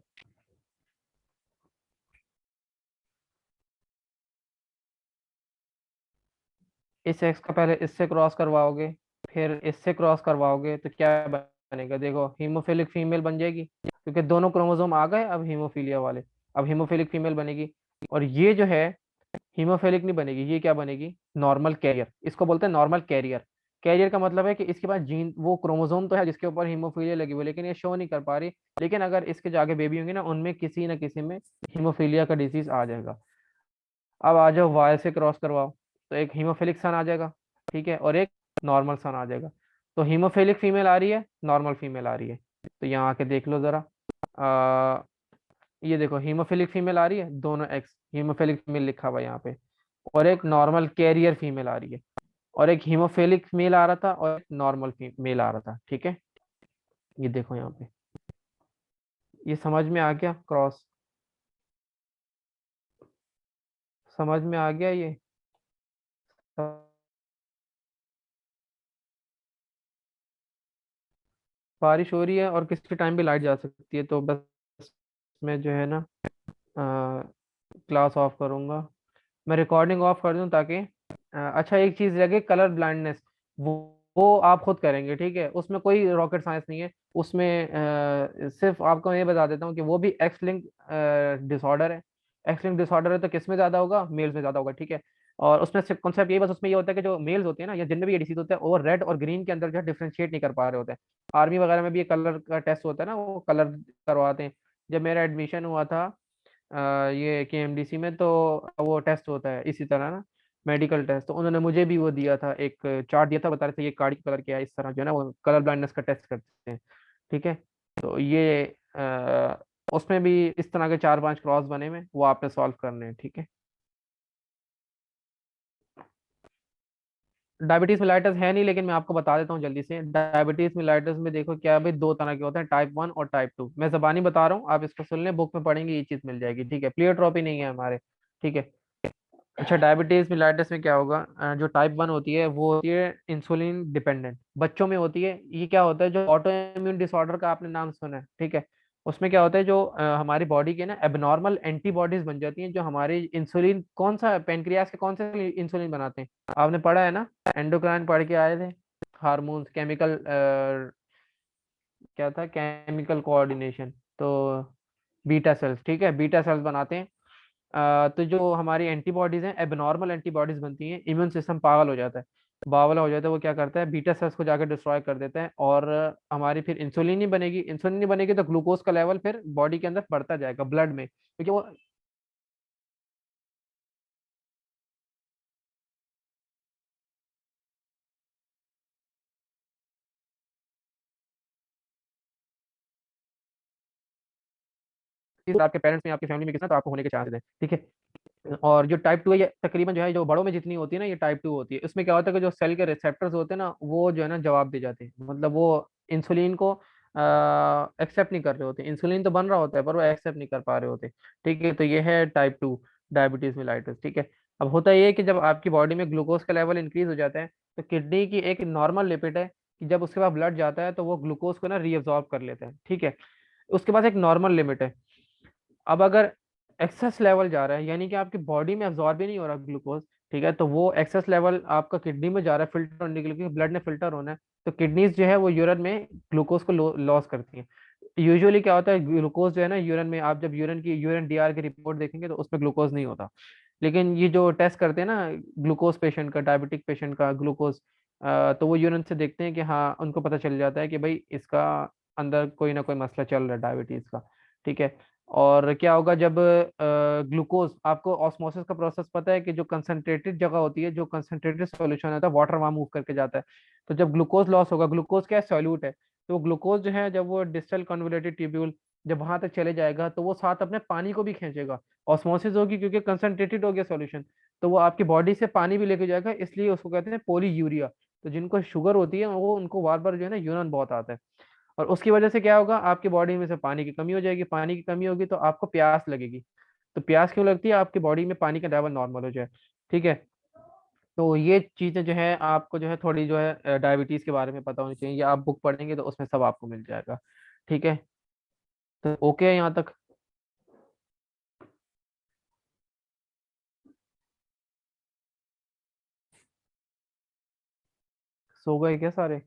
इस एक्स का पहले इससे क्रॉस करवाओगे, फिर इससे क्रॉस करवाओगे तो क्या बनेगा, देखो हीमोफिलिक फीमेल बन जाएगी, क्योंकि दोनों क्रोमोसोम आ गए अब हीमोफीलिया वाले। अब हीमोफिलिक फीमेल बनेगी। और ये जो है हीमोफिलिक नहीं बनेगी, ये क्या बनेगी, नॉर्मल कैरियर, इसको बोलते हैं नॉर्मल कैरियर। कैरियर का मतलब है कि इसके पास जीन, वो क्रोमोसोम तो है जिसके ऊपर हीमोफीलिया लगी हुई है, लेकिन ये शो नहीं कर पा रही। लेकिन अगर इसके जो आगे बेबी होंगे ना, उनमें किसी न किसी में हीमोफीलिया का डिजीज आ जाएगा। अब आ जाओ वाई से क्रॉस करवाओ, तो एक हीमोफिलिक सन आ जाएगा, ठीक है, और एक नॉर्मल सन आ जाएगा। तो हीमोफिलिक फीमेल आ रही है, नॉर्मल फीमेल आ रही है, तो यहाँ आके देख लो जरा। आ, ये देखो हीमोफिलिक फीमेल आ रही है, दोनों एक्स हीमोफिलिक फीमेल लिखा हुआ है यहाँ पे। और एक नॉर्मल कैरियर फीमेल आ रही है। और एक हीमोफिलिक मेल आ रहा था और एक नॉर्मल मेल आ रहा था, ठीक है। ये देखो यहाँ पे, ये समझ में आ गया क्रॉस, समझ में आ गया ये। बारिश हो रही है और किसी टाइम भी लाइट जा सकती है, तो बस मैं जो है ना क्लास ऑफ करूंगा, मैं रिकॉर्डिंग ऑफ कर दूं ताकि अच्छा एक चीज लगे, कलर ब्लाइंडनेस, वो आप खुद करेंगे, ठीक है, उसमें कोई रॉकेट साइंस नहीं है। उसमें सिर्फ आपको मैं ये बता देता हूँ कि वो भी एक्स लिंक डिसऑर्डर है। एक्स लिंक डिसऑर्डर है तो किस में ज्यादा होगा, मेल्स में ज्यादा होगा, ठीक है। और उसमें कॉन्सेप्ट यही, बस उसमें ये होता है कि जो मेल्स होते हैं ना, या जिनमें भी ये डिसीज होता है, वो रेड और ग्रीन के अंदर जो है डिफ्रेंशिएट नहीं कर पा रहे होते हैं। आर्मी वगैरह में भी ये कलर का टेस्ट होता है ना, वो कलर करवाते हैं। जब मेरा एडमिशन हुआ था ये केएमडीसी में, तो वो टेस्ट होता है इसी तरह ना, मेडिकल टेस्ट। तो उन्होंने मुझे भी वो दिया था, एक चार्ट दिया था, बता रहे थे ये कार्ड की कलर क्या है, इस तरह जो है ना वो कलर ब्लाइंडनेस का टेस्ट करते हैं, ठीक है। तो ये उसमें भी इस तरह के 4-5 क्रॉस बने हुए, वो आपने सॉल्व करने हैं, ठीक है। डायबिटीज मिलाइटस है नहीं, लेकिन मैं आपको बता देता हूँ जल्दी से। डायबिटीज मिलाइटस में देखो क्या है भाई, दो तरह के होते हैं, टाइप 1 और टाइप 2। मैं जबानी बता रहा हूँ, आप इसको सुन लें, बुक में पढ़ेंगे ये चीज मिल जाएगी, ठीक है, प्लियोट्रॉपी नहीं है हमारे, ठीक है। अच्छा, डायबिटीज मिलाइटिस में क्या होगा, जो टाइप 1 होती है वो होती है इंसुलिन डिपेंडेंट, बच्चों में होती है। ये क्या होता है, जो ऑटो इम्यून डिसऑर्डर का आपने नाम सुना है, ठीक है। उसमें क्या होता है, जो हमारी बॉडी के ना एबनॉर्मल एंटीबॉडीज बन जाती हैं, जो हमारी इंसुलिन, कौन सा पेनक्रियास के कौन से इंसुलिन बनाते हैं, आपने पढ़ा है ना, एंडोक्राइन पढ़ के आए थे, हार्मोन्स, केमिकल, क्या था, केमिकल कोऑर्डिनेशन। तो बीटा सेल्स, ठीक है, बीटा सेल्स बनाते हैं। तो जो हमारी एंटीबॉडीज हैं, एबनॉर्मल एंटीबॉडीज बनती हैं, इम्यून सिस्टम पागल हो जाता है, बावला हो जाता है, वो क्या करता है, बीटा सेल्स को जाकर डिस्ट्रॉय कर देता है। और हमारी फिर इंसुलिन नहीं बनेगी, इंसुलिन नहीं बनेगी तो ग्लूकोज का लेवल फिर बॉडी के अंदर बढ़ता जाएगा, ब्लड में, क्योंकि वो आपके पेरेंट्स में, आपकी फैमिली में कितना, तो आपको होने के चांसेस हैं, ठीक है। और जो टाइप 2 है, ये तकरीबन जो है, जो बड़ों में जितनी होती है ना, ये टाइप 2 होती है। इसमें क्या होता है कि जो सेल के रिसेप्टर्स होते हैं ना, वो जो है ना जवाब दे जाते हैं, मतलब वो इंसुलिन को एक्सेप्ट नहीं कर रहे होते। इंसुलिन तो बन रहा होता है पर वो एक्सेप्ट नहीं कर पा रहे होते, ठीक है। तो ये है टाइप 2 डायबिटीज मिलाइटिस, ठीक है। अब होता ये है कि जब आपकी बॉडी में ग्लूकोज का लेवल इंक्रीज हो जाता है, तो किडनी की एक नॉर्मल लिपिड है कि जब उसके पास ब्लड जाता है तो वो ग्लूकोज को ना रीअब्सॉर्ब कर लेता है, ठीक है। उसके पास एक नॉर्मल लिमिट है। अब अगर एक्सेस लेवल जा रहा है, यानी कि आपकी बॉडी में अब्जॉर्ब ही नहीं हो रहा ग्लूकोज, ठीक है, तो वो एक्सेस लेवल आपका किडनी में जा रहा है फिल्टर होने के लिए, क्योंकि ब्लड ने फिल्टर होना है। तो किडनीज जो है वो यूरिन में ग्लूकोज को लॉस करती हैं। यूजुअली क्या होता है, ग्लूकोज जो है ना यूरिन में, आप जब यूरिन डीआर की रिपोर्ट देखेंगे तो उसमें ग्लूकोज नहीं होता। लेकिन ये जो टेस्ट करते हैं ना ग्लूकोज पेशेंट का, डायबिटिक पेशेंट का ग्लूकोज, तो वो यूरिन से देखते हैं कि हाँ, उनको पता चल जाता है कि भाई इसका अंदर कोई ना कोई मसला चल रहा है डायबिटीज का, ठीक है। और क्या होगा जब ग्लूकोज, आपको ऑस्मोसिस का प्रोसेस पता है कि जो कंसंट्रेटेड जगह होती है, जो कंसंट्रेटेड सॉल्यूशन होता है, वाटर वहां मूव करके जाता है। तो जब ग्लूकोज लॉस होगा, ग्लूकोज क्या है, सॉल्यूट है, तो ग्लूकोज जो है जब वो डिस्टल कन्वोल्यूटेड ट्यूब्यूल जब वहां तक चले जाएगा, तो वो साथ अपने पानी को भी खींचेगा। ऑस्मोसिस होगी क्योंकि कंसंट्रेटेड हो गया सॉल्यूशन, तो वो आपकी बॉडी से पानी भी लेके जाएगा, इसलिए उसको कहते हैं पोली यूरिया। तो जिनको शुगर होती है वो, उनको बार बार जो है ना यूरिन बहुत आता है। और उसकी वजह से क्या होगा, आपकी बॉडी में से पानी की कमी हो जाएगी, पानी की कमी होगी तो आपको प्यास लगेगी। तो प्यास क्यों लगती है, आपकी बॉडी में पानी का लेवल नॉर्मल हो जाए, ठीक है। तो ये चीजें जो है आपको जो है थोड़ी जो है डायबिटीज के बारे में पता होनी चाहिए, या आप बुक पढ़ेंगे तो उसमें सब आपको मिल जाएगा, ठीक है। तो ओके है यहाँ तक। सो गए क्या सारे?